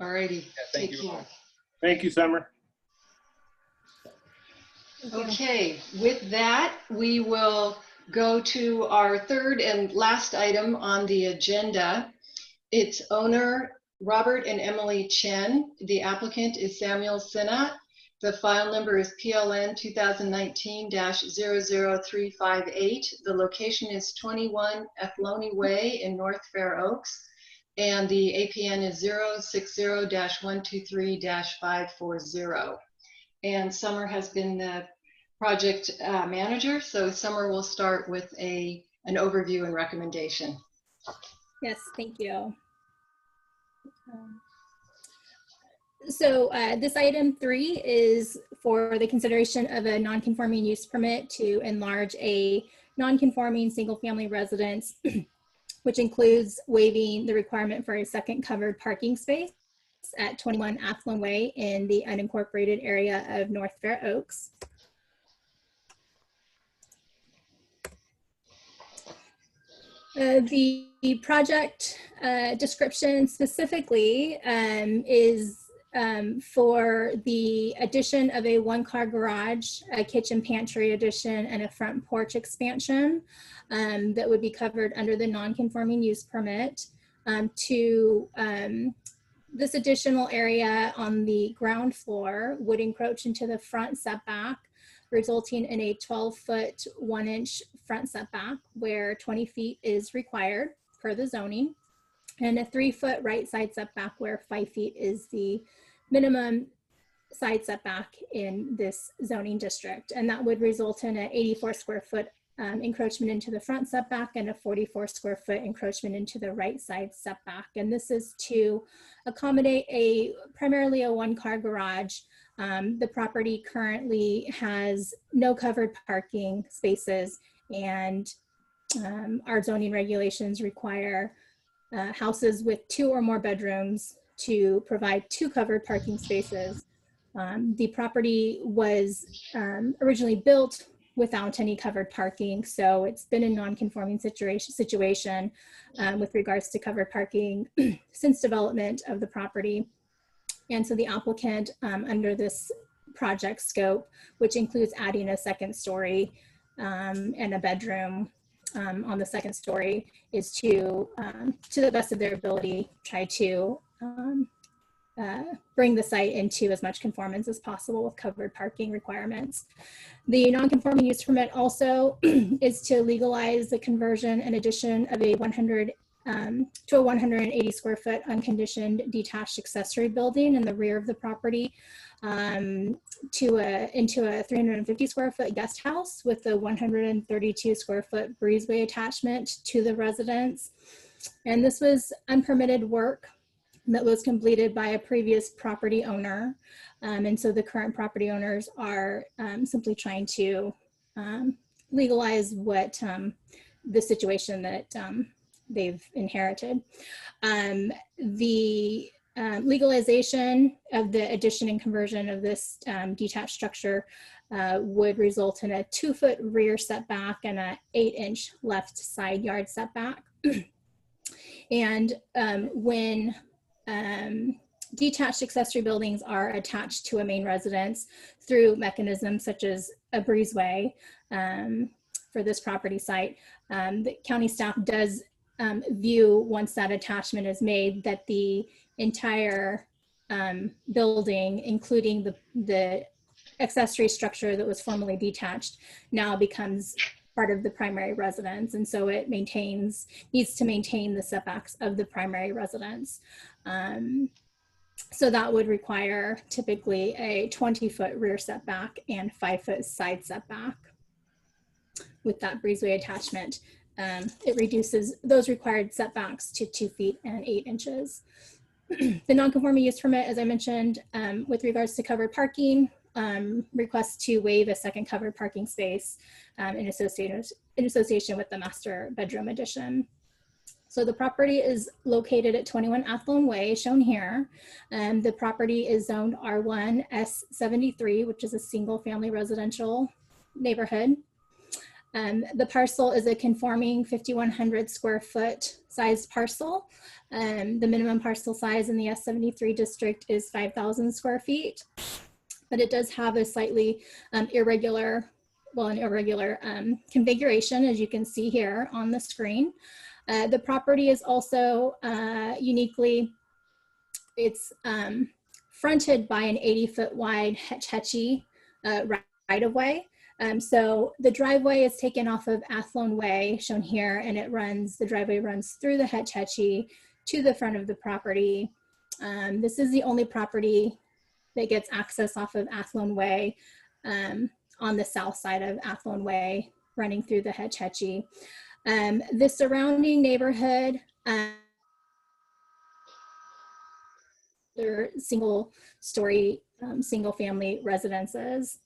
All righty. Yeah, thank you. Thank you, Summer. Okay, with that, we will go to our third and last item on the agenda. It's owner Robert and Emily Chen. The applicant is Samuel Sinat. The file number is PLN 2019-00358. The location is 21 Athlone Way in North Fair Oaks. And the APN is 060-123-540. And Summer has been the project manager. So Summer will start with an overview and recommendation. Yes, thank you. So this item 3 is for the consideration of a non-conforming use permit to enlarge a non-conforming single-family residence, which includes waiving the requirement for a second covered parking space at 21 Athlone Way in the unincorporated area of North Fair Oaks. The project description specifically is for the addition of a one-car garage, a kitchen pantry addition, and a front porch expansion that would be covered under the non-conforming use permit to this additional area on the ground floor would encroach into the front setback, resulting in a 12-foot 1-inch front setback where 20 feet is required per the zoning, and a 3-foot right side setback where 5 feet is the minimum side setback in this zoning district. And that would result in an 84 square foot encroachment into the front setback and a 44 square foot encroachment into the right side setback. And this is to accommodate primarily a one-car garage. The property currently has no covered parking spaces, and our zoning regulations require houses with 2 or more bedrooms to provide 2 covered parking spaces. The property was originally built without any covered parking, so it's been a non-conforming situation with regards to covered parking since development of the property. And so the applicant under this project scope, which includes adding a second story and a bedroom on the second story, is to the best of their ability, try to bring the site into as much conformance as possible with covered parking requirements. The non-conforming use permit also is to legalize the conversion and addition of a 180 square foot unconditioned detached accessory building in the rear of the property into a 350 square foot guest house with a 132 square foot breezeway attachment to the residence. And this was unpermitted work that was completed by a previous property owner. And so the current property owners are simply trying to legalize what the situation that they've inherited. The legalization of the addition and conversion of this detached structure would result in a 2-foot rear setback and a 8-inch left side yard setback. And when detached accessory buildings are attached to a main residence through mechanisms such as a breezeway for this property site, the county staff does view, once that attachment is made, that the entire building, including the accessory structure that was formerly detached now becomes part of the primary residence. And so it needs to maintain the setbacks of the primary residence. So that would require typically a 20-foot rear setback and 5-foot side setback. With that breezeway attachment, it reduces those required setbacks to 2 feet and 8 inches. The non-conforming use permit, as I mentioned, with regards to covered parking, requests to waive a second covered parking space in association with the master bedroom addition. So the property is located at 21 Athlone Way, shown here. The property is zoned R1 S73, which is a single family residential neighborhood. The parcel is a conforming 5,100 square foot sized parcel. The minimum parcel size in the S73 district is 5,000 square feet, but it does have a slightly irregular configuration, as you can see here on the screen. The property is also uniquely, it's fronted by an 80-foot wide Hetch-Hetchy right-of-way. So the driveway is taken off of Athlone Way, shown here, and the driveway runs through the Hetch-Hetchy to the front of the property. This is the only property that gets access off of Athlone Way on the south side of Athlone Way, running through the Hetch-Hetchy. The surrounding neighborhood, they're single-story, single-family residences.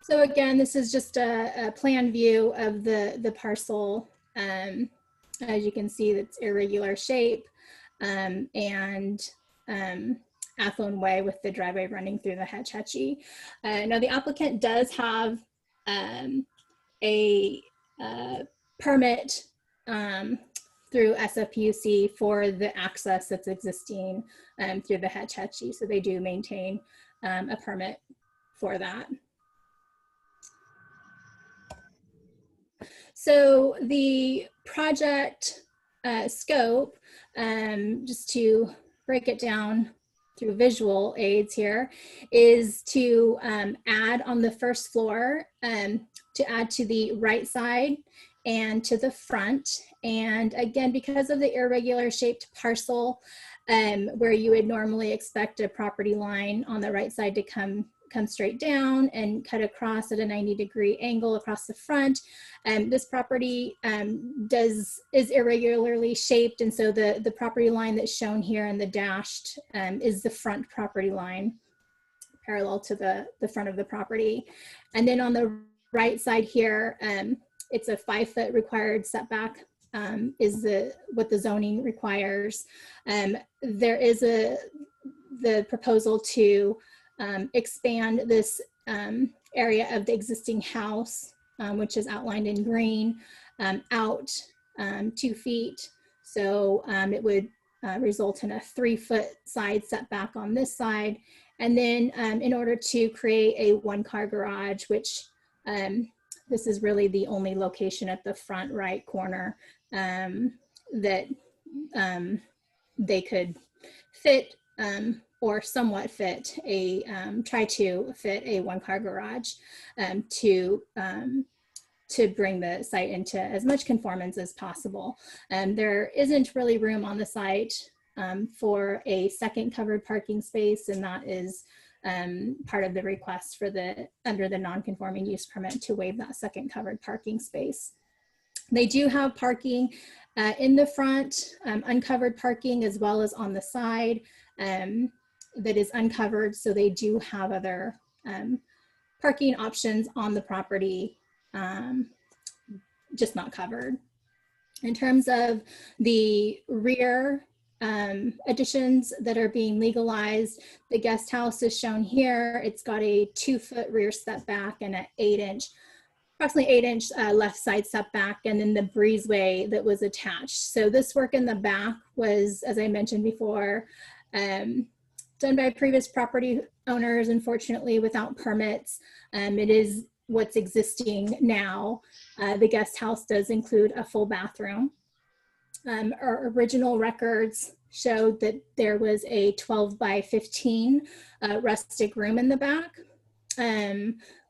So again, this is just a plan view of the parcel. As you can see, it's irregular shape, and Athlone Way with the driveway running through the Hetch-Hetchy. Now the applicant does have a permit through SFPUC for the access that's existing through the Hetch-Hetchy. So they do maintain a permit for that. So the project scope, just to break it down through visual aids here, is to add on the first floor, to add to the right side and to the front. And again, because of the irregular shaped parcel, where you would normally expect a property line on the right side to come straight down and cut across at a 90-degree angle across the front. This property is irregularly shaped, and so the property line that's shown here in the dashed is the front property line, parallel to the front of the property. And then on the right side here, it's a 5-foot required setback, is what the zoning requires. There is the proposal to expand this area of the existing house, which is outlined in green, out 2 feet. So it would result in a 3-foot side setback on this side. And then in order to create a 1-car garage, which this is really the only location at the front right corner that they could fit or somewhat fit try to fit a 1-car garage to bring the site into as much conformance as possible. There isn't really room on the site for a second covered parking space, and that is part of the request for under the non-conforming use permit to waive that second covered parking space. They do have parking in the front, uncovered parking, as well as on the side that is uncovered. So they do have other parking options on the property, just not covered. In terms of the rear additions that are being legalized, the guest house is shown here. It's got a 2-foot rear setback and an approximately 8-inch left side setback, and then the breezeway that was attached. So this work in the back was, as I mentioned before, done by previous property owners, unfortunately without permits. It is what's existing now. The guest house does include a full bathroom. Our original records showed that there was a 12 by 15 rustic room in the back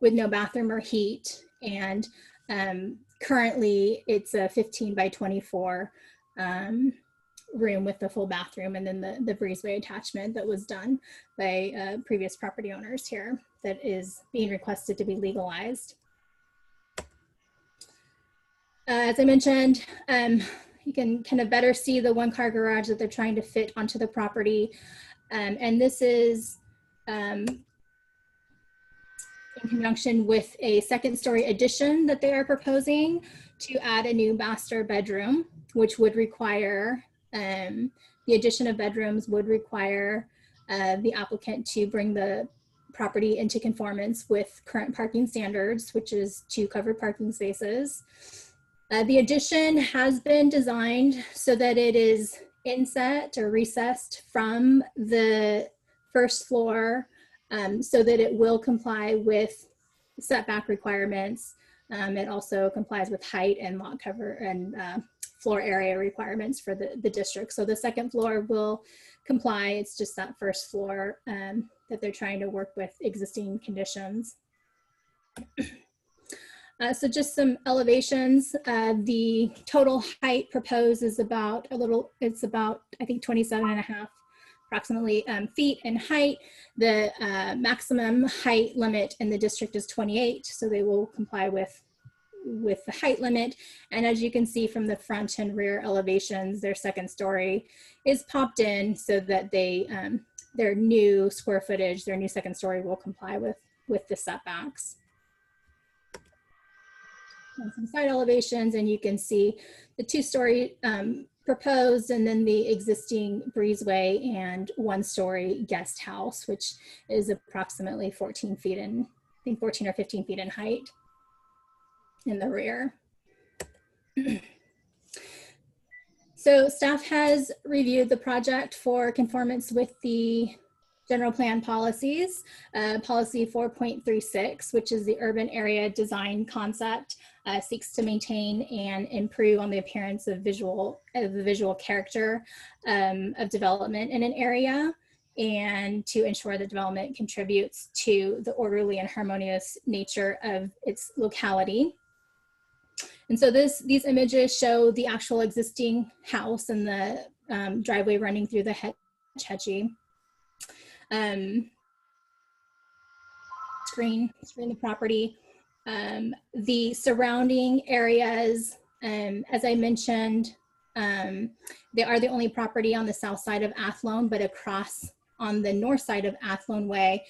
with no bathroom or heat. And currently it's a 15 by 24 room with the full bathroom, and then the breezeway attachment that was done by previous property owners here that is being requested to be legalized. As I mentioned, you can kind of better see the one-car garage that they're trying to fit onto the property. And this is in conjunction with a second-story addition that they are proposing to add a new master bedroom, which would require, the addition of bedrooms would require the applicant to bring the property into conformance with current parking standards, which is 2 covered parking spaces. The addition has been designed so that it is inset or recessed from the first floor, so that it will comply with setback requirements. It also complies with height and lot cover and floor area requirements for the district. So the second floor will comply. It's just that first floor that they're trying to work with existing conditions. So just some elevations. The total height proposed is about it's about, I think, 27.5 approximately feet in height. The maximum height limit in the district is 28, so they will comply with the height limit. And as you can see from the front and rear elevations, their second story is popped in so that they their new square footage, their new second story will comply with the setbacks. And some side elevations, and you can see the 2-story proposed, and then the existing breezeway and 1-story guest house, which is approximately 14 feet in, I think 14 or 15 feet in height in the rear. So staff has reviewed the project for conformance with the general plan policies. Policy 4.36, which is the urban area design concept, seeks to maintain and improve on the appearance of the visual character of development in an area, and to ensure that development contributes to the orderly and harmonious nature of its locality. And so these images show the actual existing house and the driveway running through the hedging. Screen the property. The surrounding areas, as I mentioned, they are the only property on the south side of Athlone, but across on the north side of Athlone Way,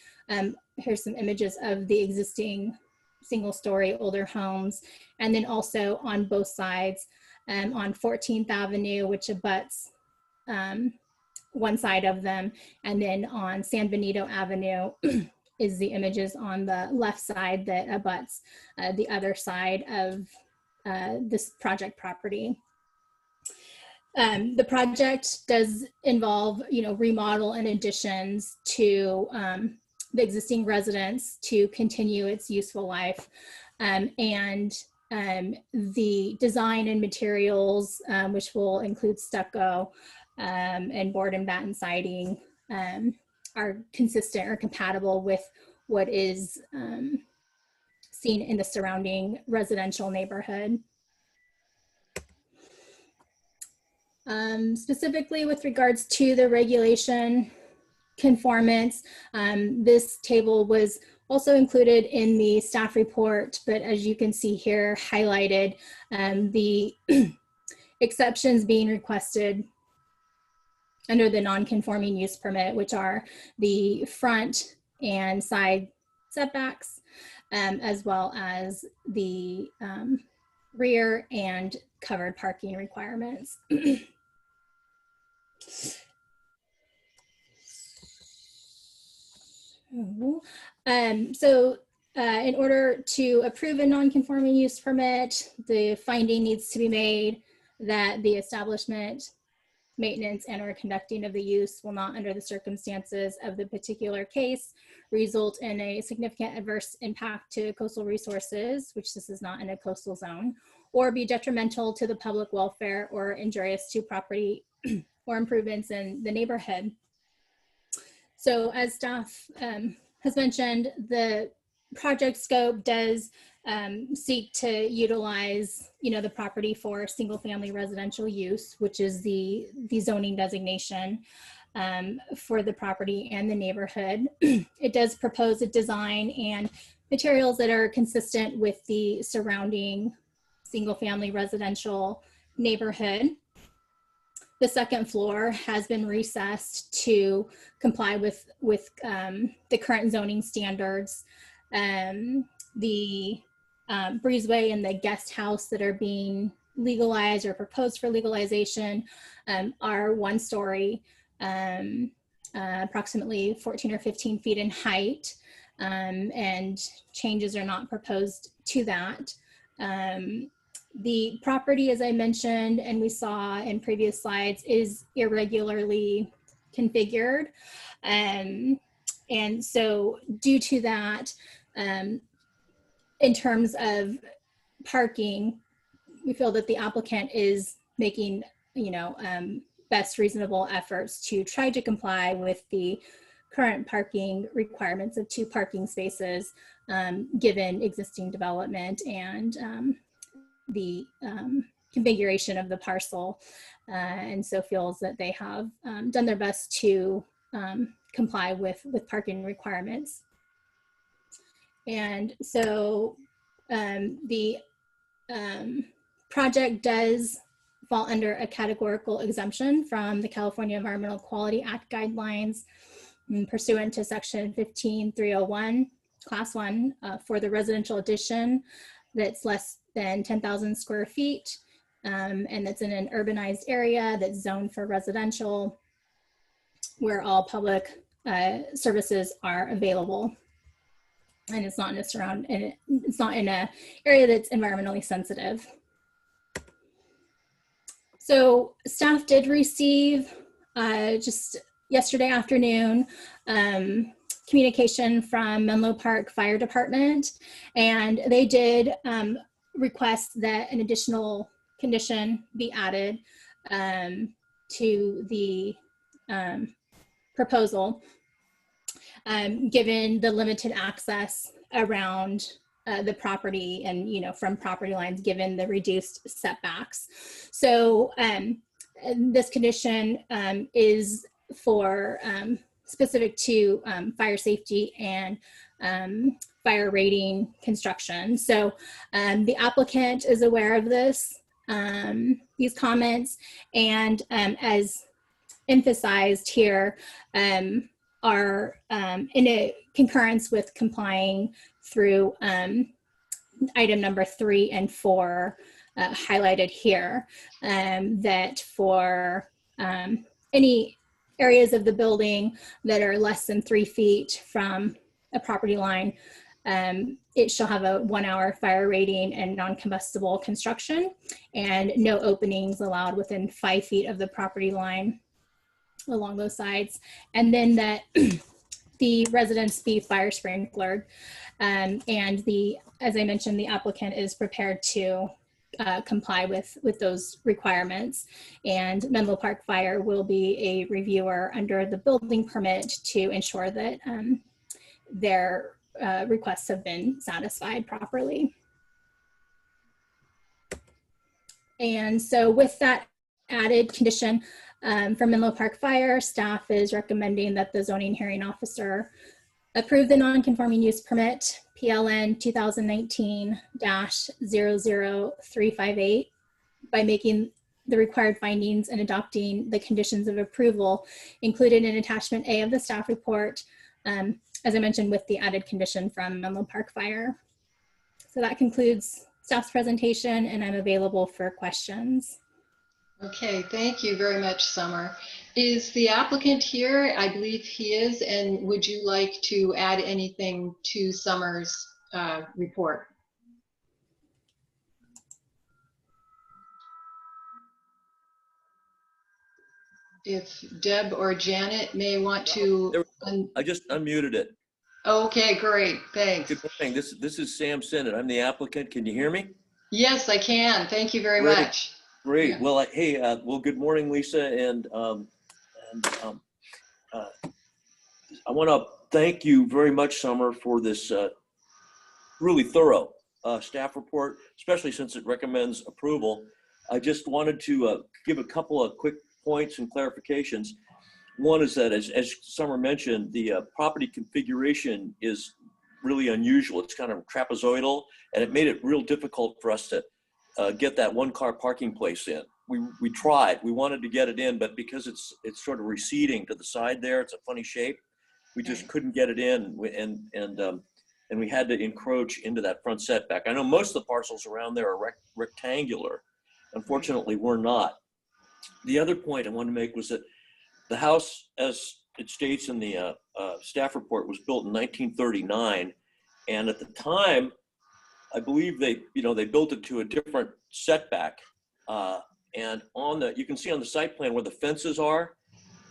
here's some images of the existing single-story older homes, and then also on both sides, on 14th Avenue, which abuts one side of them, and then on San Benito Avenue is the images on the left side that abuts the other side of this project property. The project does involve, remodel and additions to the existing residence to continue its useful life, and the design and materials, which will include stucco and board and batten siding, are consistent or compatible with what is seen in the surrounding residential neighborhood. Specifically with regards to the regulation conformance, this table was also included in the staff report, but as you can see here highlighted, the exceptions being requested under the non-conforming use permit, which are the front and side setbacks, as well as the rear and covered parking requirements. In order to approve a non-conforming use permit, the finding needs to be made that the establishment, maintenance, and or conducting of the use will not, under the circumstances of the particular case, result in a significant adverse impact to coastal resources, which this is not in a coastal zone, or be detrimental to the public welfare or injurious to property or improvements in the neighborhood. So as staff has mentioned, the project scope does seek to utilize, the property for single family residential use, which is the zoning designation for the property and the neighborhood. It does propose a design and materials that are consistent with the surrounding single family residential neighborhood. The second floor has been recessed to comply with the current zoning standards. The breezeway and the guest house that are being legalized or proposed for legalization are 1-story, approximately 14 or 15 feet in height, and changes are not proposed to that. The property, as I mentioned, and we saw in previous slides, is irregularly configured. And so due to that, in terms of parking, we feel that the applicant is making, best reasonable efforts to try to comply with the current parking requirements of 2 parking spaces, given existing development and the configuration of the parcel, and so feels that they have done their best to comply with parking requirements. And so the project does fall under a categorical exemption from the California Environmental Quality Act guidelines pursuant to section 15301, class 1, for the residential addition that's less than 10,000 square feet, and that's in an urbanized area that's zoned for residential, where all public services are available. And it's not in a area that's environmentally sensitive. So staff did receive just yesterday afternoon communication from Menlo Park Fire Department, and they did request that an additional condition be added to the proposal, given the limited access around the property and, from property lines, given the reduced setbacks. So this condition is for specific to fire safety and fire rating construction. So the applicant is aware of these comments, and as emphasized here, are in a concurrence with complying through item number 3 and 4 highlighted here, that for any areas of the building that are less than 3 feet from a property line, it shall have a 1-hour fire rating and non-combustible construction, and no openings allowed within 5 feet of the property line along those sides. And then that the residence be fire sprinklered. And as I mentioned, the applicant is prepared to comply with those requirements. And Menlo Park Fire will be a reviewer under the building permit to ensure that their requests have been satisfied properly. And so with that added condition from Menlo Park Fire, staff is recommending that the zoning hearing officer approve the non-conforming use permit PLN 2019-00358 by making the required findings and adopting the conditions of approval included in attachment A of the staff report, as I mentioned, with the added condition from Menlo Park Fire. So that concludes staff's presentation, and I'm available for questions. Okay, thank you very much, Summer. Is the applicant here? I believe he is. And would you like to add anything to Summer's report? If Deb or Janet may want to. I just unmuted it. Okay, great. Thanks. Good morning. This is Sam Sinnott. I'm the applicant. Can you hear me? Yes, I can. Thank you very Great. much. Great. Yeah. Well, hey, well, good morning, Lisa, and I want to thank you very much, Summer, for this really thorough staff report, especially since it recommends approval. I just wanted to give a couple of quick points and clarifications. One is that, as Summer mentioned, the property configuration is really unusual. It's kind of trapezoidal, and it made it real difficult for us to get that one-car parking place in. We tried. We wanted to get it in, but because it's sort of receding to the side there, it's a funny shape. We just couldn't get it in, and we had to encroach into that front setback. I know most of the parcels around there are rectangular. Unfortunately, we're not. The other point I wanted to make was that the house, as it states in the staff report, was built in 1939, and at the time, I believe they built it to a different setback. And you can see on the site plan where the fences are,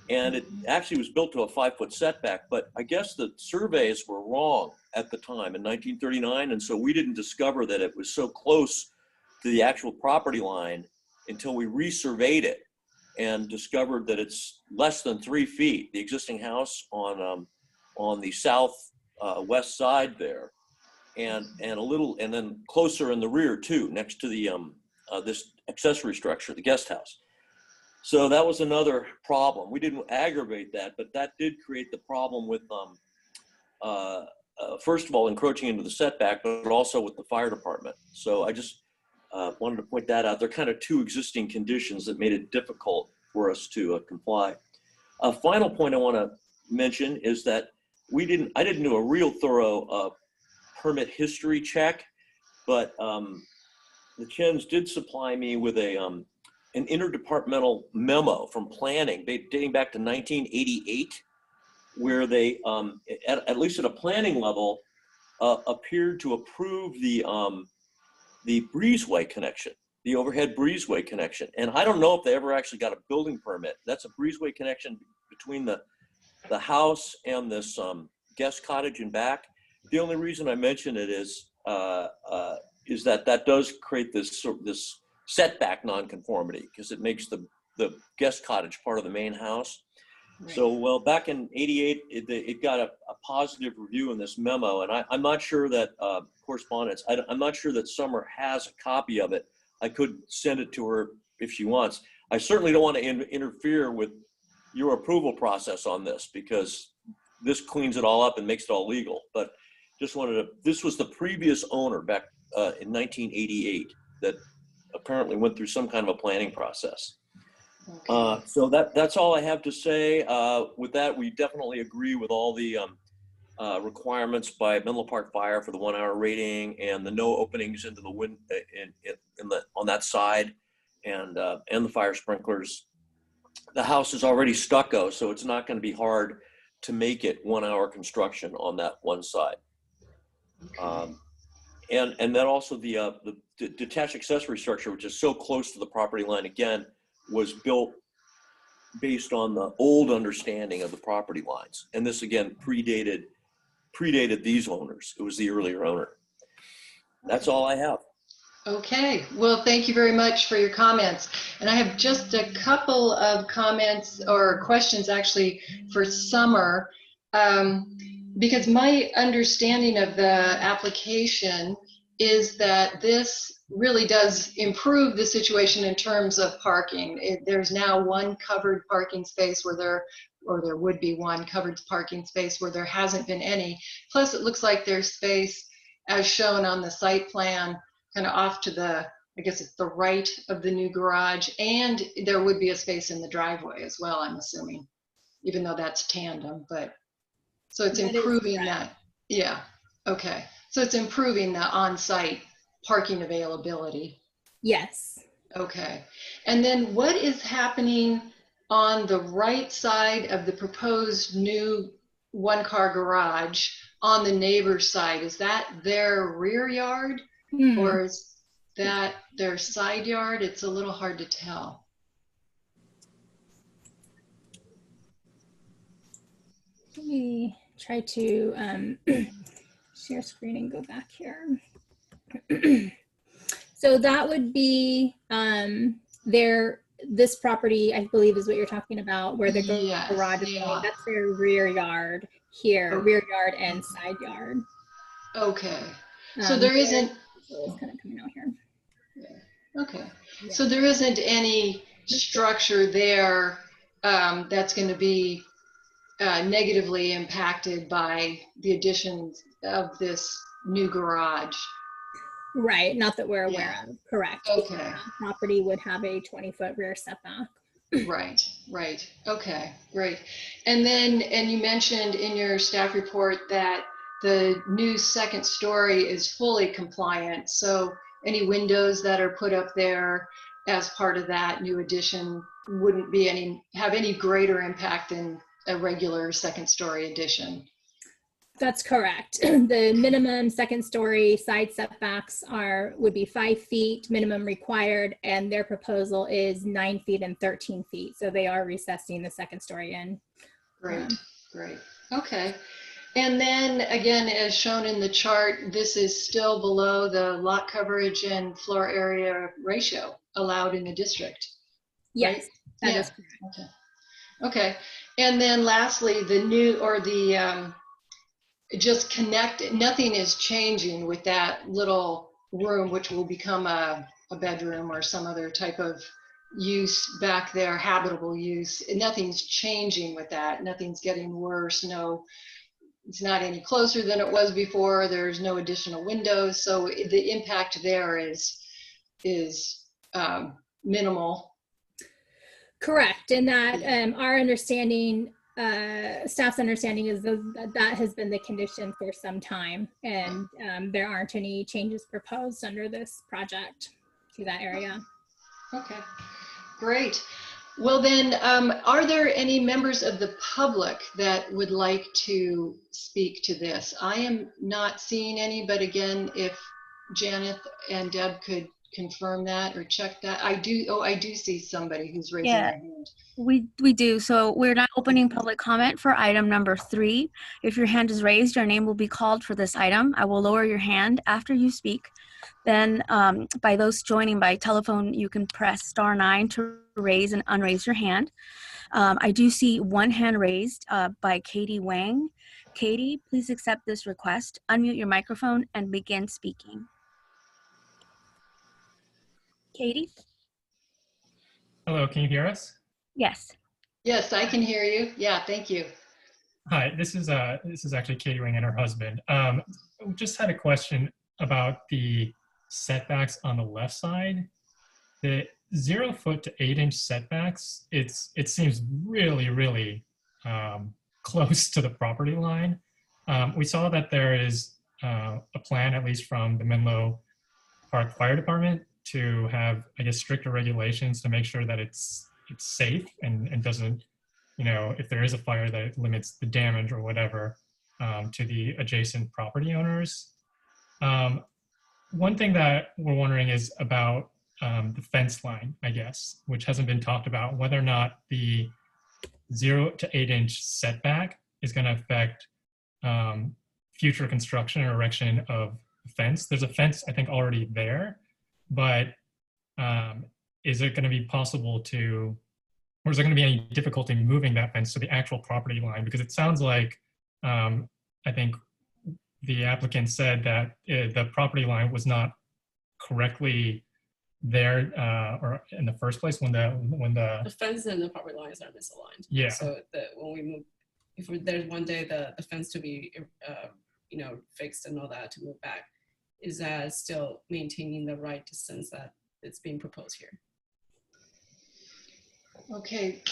and it actually was built to a 5-foot setback, but I guess the surveys were wrong at the time in 1939, and so we didn't discover that it was so close to the actual property line until we resurveyed it and discovered that it's less than 3 feet, the existing house on the south west side there, and then closer in the rear too, next to the this accessory structure, the guest house. So that was another problem. We didn't aggravate that, but that did create the problem with, first of all, encroaching into the setback, but also with the fire department. So I just wanted to point that out. There are kind of two existing conditions that made it difficult for us to comply. A final point I want to mention is that I didn't do a real thorough permit history check, but the Chens did supply me with an interdepartmental memo from planning dating back to 1988, where they, at least at a planning level, appeared to approve the breezeway connection, the overhead breezeway connection. And I don't know if they ever actually got a building permit. That's a breezeway connection between the house and this guest cottage in back. The only reason I mention it is that does create this setback nonconformity, because it makes the guest cottage part of the main house. Right. So, well, back in '88, it got a positive review in this memo, and I'm not sure that correspondence. I'm not sure that Summer has a copy of it. I could send it to her if she wants. I certainly don't want to interfere with your approval process on this, because this cleans it all up and makes it all legal. But just wanted to. This was the previous owner back in 1988 that apparently went through some kind of a planning process. Okay. So that's all I have to say. With that, we definitely agree with all the requirements by Menlo Park Fire for the 1-hour rating and the no openings into the wind on that side, and the fire sprinklers. The house is already stucco, so it's not going to be hard to make it 1-hour construction on that one side. Okay. And then also the detached accessory structure, which is so close to the property line, again, was built based on the old understanding of the property lines. And this, again, predated these owners. It was the earlier owner. That's all I have. Okay, well, thank you very much for your comments. And I have just a couple of comments or questions actually for Summer, because my understanding of the application is that this really does improve the situation in terms of parking. There's now one covered parking space where there would be one covered parking space where there hasn't been any. Plus, it looks like there's space, as shown on the site plan, kind of off to the, I guess it's the right of the new garage, and there would be a space in the driveway as well, I'm assuming, even though that's tandem, but so it's improving that. Yeah, okay. So it's improving the on-site parking availability. Yes. Okay. And then what is happening on the right side of the proposed new one-car garage on the neighbor's side? Is that their rear yard or is that their side yard? It's a little hard to tell. Let me try to share screen and go back here. So that would be this property, I believe, is what you're talking about, where the Yes, garage is yeah. going. That's their rear yard here, Okay. rear yard and side yard. Okay. So there isn't. It's kind of coming out here. Okay. Yeah. So there isn't any structure there that's going to be negatively impacted by the addition of this new garage. Right, not that we're aware of. Correct. Okay. That property would have a 20-foot rear setback. Right, right. Okay, great. And you mentioned in your staff report that the new second story is fully compliant. So any windows that are put up there as part of that new addition wouldn't have any greater impact than a regular second story addition. That's correct. The minimum second story side setbacks would be 5 feet minimum required, and their proposal is 9 feet and 13 feet. So they are recessing the second story in. Great, great. Okay. And then again, as shown in the chart, this is still below the lot coverage and floor area ratio allowed in the district. Yes, right? that is correct. Okay. Okay. And then lastly, the new or the just connect, nothing is changing with that little room, which will become a bedroom or some other type of use back there, habitable use. Nothing's changing with that. Nothing's getting worse. No, it's not any closer than it was before. There's no additional windows. So the impact there is minimal. Correct. And that our understanding, staff's understanding is that has been the condition for some time, and there aren't any changes proposed under this project to that area. Okay, great. Well then, are there any members of the public that would like to speak to this? I am not seeing any, but again, if Janet and Deb could confirm that or check that. I do see somebody who's raising their hand. We do. So we're not opening public comment for item number 3. If your hand is raised, your name will be called for this item. I will lower your hand after you speak. Then by those joining by telephone, you can press *9 to raise and unraise your hand. I do see one hand raised by Katie Wang. Katie, please accept this request. Unmute your microphone and begin speaking. Katie? Hello, can you hear us? Yes. Yes, I can hear you. Yeah, thank you. Hi, this is actually Katie Wing and her husband. We just had a question about the setbacks on the left side. The 0 foot to 8 inch setbacks, it seems really close to the property line. We saw that there is a plan, at least from the Menlo Park Fire Department, to have, I guess, stricter regulations to make sure that it's safe and doesn't, if there is a fire, that it limits the damage or whatever to the adjacent property owners. One thing that we're wondering is about the fence line, I guess, which hasn't been talked about, whether or not the 0 to 8 inch setback is going to affect future construction or erection of the fence. There's a fence, I think, already there, but is it going to be possible to, or is there going to be any difficulty moving that fence to the actual property line? Because it sounds like, I think the applicant said that the property line was not correctly there or in the first place when the fence and the property lines are misaligned. Yeah. So that when we move, if there's one day the fence to be fixed and all that to move back, is that still maintaining the right distance that it's being proposed here? Okay,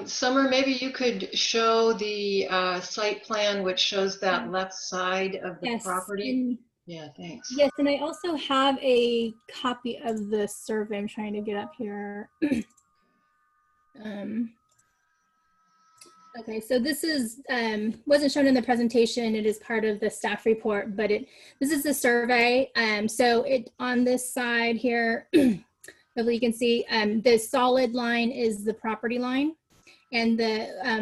Summer, maybe you could show the site plan which shows that left side of the property. Yeah, thanks. Yes, and I also have a copy of the survey. I'm trying to get up here. Okay, so this is wasn't shown in the presentation. It is part of the staff report, but this is the survey. So on this side here, hopefully you can see the solid line is the property line, and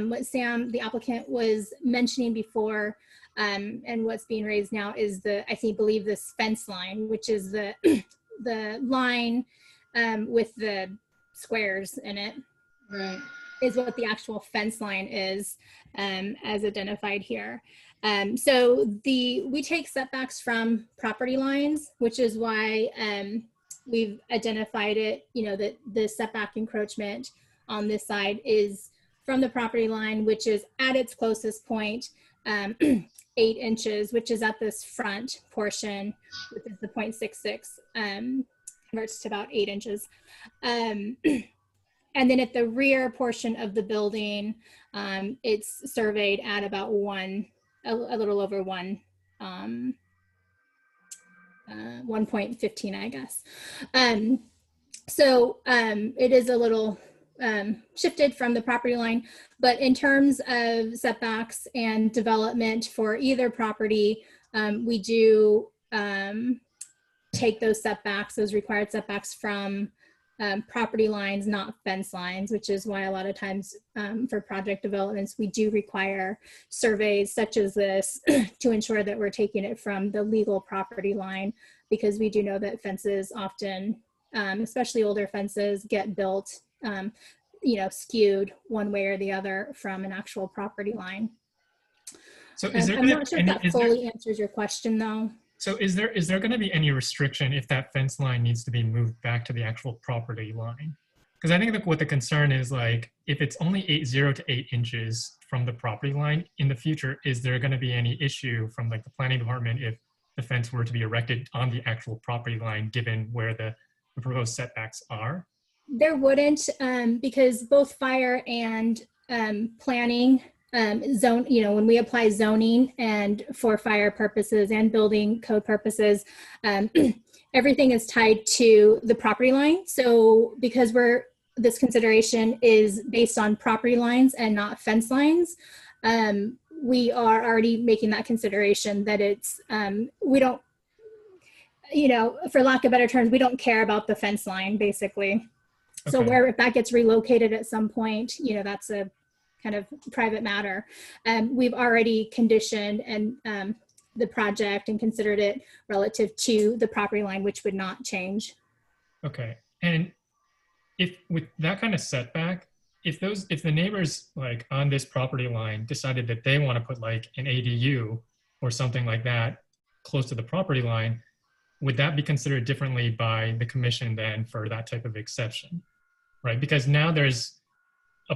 what Sam, the applicant, was mentioning before, and what's being raised now is I believe this fence line, which is the the line with the squares in it Right. is what the actual fence line is, as identified here. So we take setbacks from property lines, which is why we've identified it, that the setback encroachment on this side is from the property line, which is at its closest point, 8 inches, which is at this front portion, which is the 0.66, converts to about 8 inches. And then at the rear portion of the building, it's surveyed at about a little over 1.15, I guess. So it is a little shifted from the property line, but in terms of setbacks and development for either property, we do take those setbacks, those required setbacks from property lines, not fence lines, which is why a lot of times for project developments, we do require surveys such as this to ensure that we're taking it from the legal property line, because we do know that fences often, especially older fences, get built, skewed one way or the other from an actual property line. So is there I'm not sure if that fully answers your question though. So is there going to be any restriction if that fence line needs to be moved back to the actual property line? Because I think that what the concern is, like, if it's only 0 to 8 inches from the property line in the future, is there going to be any issue from like the planning department if the fence were to be erected on the actual property line, given where the proposed setbacks are? There wouldn't, because both fire and planning zone, when we apply zoning and for fire purposes and building code purposes, everything is tied to the property line. So because this consideration is based on property lines and not fence lines, we are already making that consideration that it's, we don't, for lack of better terms, we don't care about the fence line basically. Okay. So if that gets relocated at some point, that's a kind of private matter. We've already conditioned and the project and considered it relative to the property line, which would not change. Okay. And if with that kind of setback, if the neighbors like on this property line decided that they want to put like an ADU or something like that close to the property line, would that be considered differently by the commission than for that type of exception, right? Because now there's a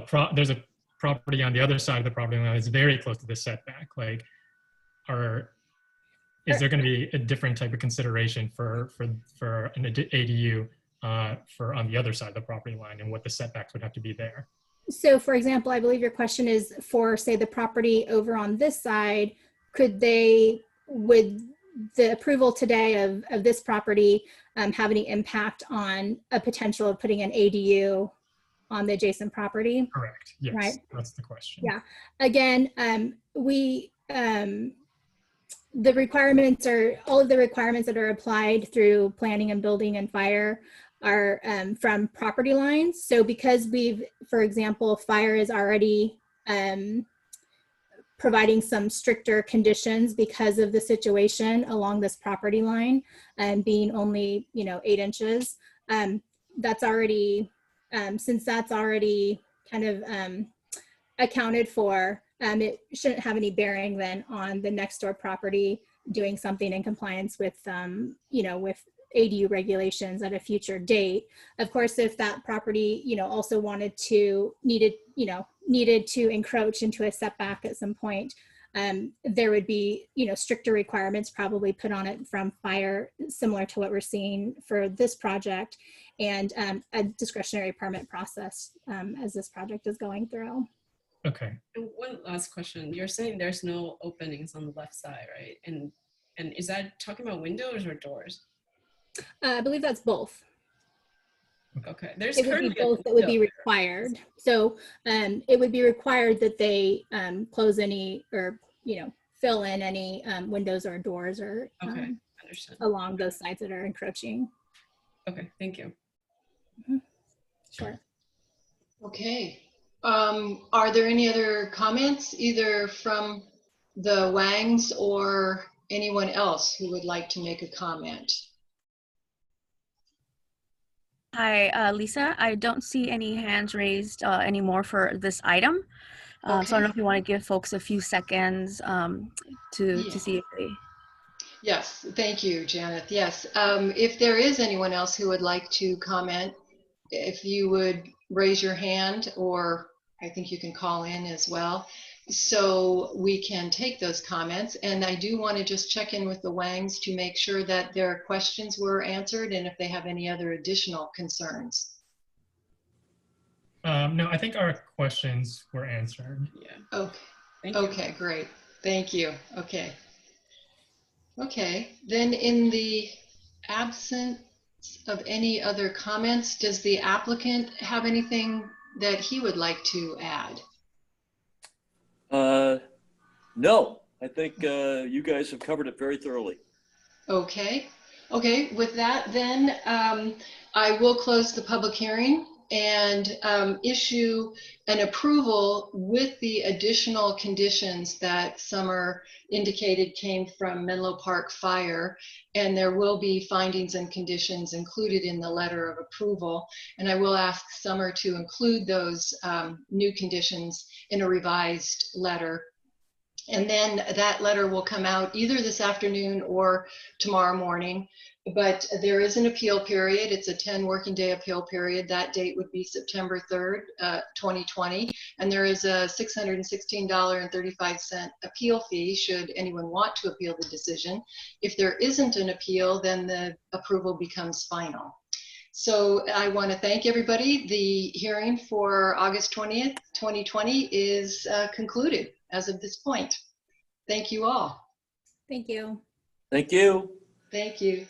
property on the other side of the property line that's very close to the setback. Like, is there going to be a different type of consideration for an ADU for on the other side of the property line, and what the setbacks would have to be there? So, for example, I believe your question is for, say, the property over on this side. Would the approval today of this property have any impact on a potential of putting an ADU on the adjacent property? Correct. Yes. Right. That's the question. Yeah. Again, the requirements are all of the requirements that are applied through planning and building and fire are from property lines. So because for example, fire is already providing some stricter conditions because of the situation along this property line and being only 8 inches, that's already since that's already kind of accounted for, it shouldn't have any bearing then on the next door property doing something in compliance with with ADU regulations at a future date. Of course, if that property also needed to encroach into a setback at some point, there would be stricter requirements probably put on it from fire, similar to what we're seeing for this project, and a discretionary permit process as this project is going through. Okay. And one last question. You're saying there's no openings on the left side, right? And is that talking about windows or doors? I believe that's both. Okay. There's it would be both that would be required. So it would be required that they close any or fill in any windows or doors or understood, along those sides that are encroaching. Okay, thank you. Mm-hmm. Sure. Okay. Are there any other comments either from the Wangs or anyone else who would like to make a comment? Hi, Lisa. I don't see any hands raised anymore for this item. So I don't know if you want to give folks a few seconds to Yeah. see if they. Yes, thank you, Janet. Yes, if there is anyone else who would like to comment, if you would raise your hand, or I think you can call in as well, so we can take those comments. And I do want to just check in with the Wangs to make sure that their questions were answered and if they have any other additional concerns. No, I think our questions were answered. Yeah. Okay. Thank you. Okay, great. Thank you. Okay. Okay, then in the absence of any other comments, does the applicant have anything that he would like to add? No, I think you guys have covered it very thoroughly. Okay, okay, with that then, I will close the public hearing and issue an approval with the additional conditions that Summer indicated came from Menlo Park Fire. And there will be findings and conditions included in the letter of approval. And I will ask Summer to include those new conditions in a revised letter. And then that letter will come out either this afternoon or tomorrow morning. But there is an appeal period. It's a 10 working day appeal period. That date would be September 3rd, 2020. And there is a $616.35 appeal fee should anyone want to appeal the decision. If there isn't an appeal, then the approval becomes final. So I want to thank everybody. The hearing for August 20th, 2020 is concluded as of this point. Thank you all. Thank you. Thank you. Thank you.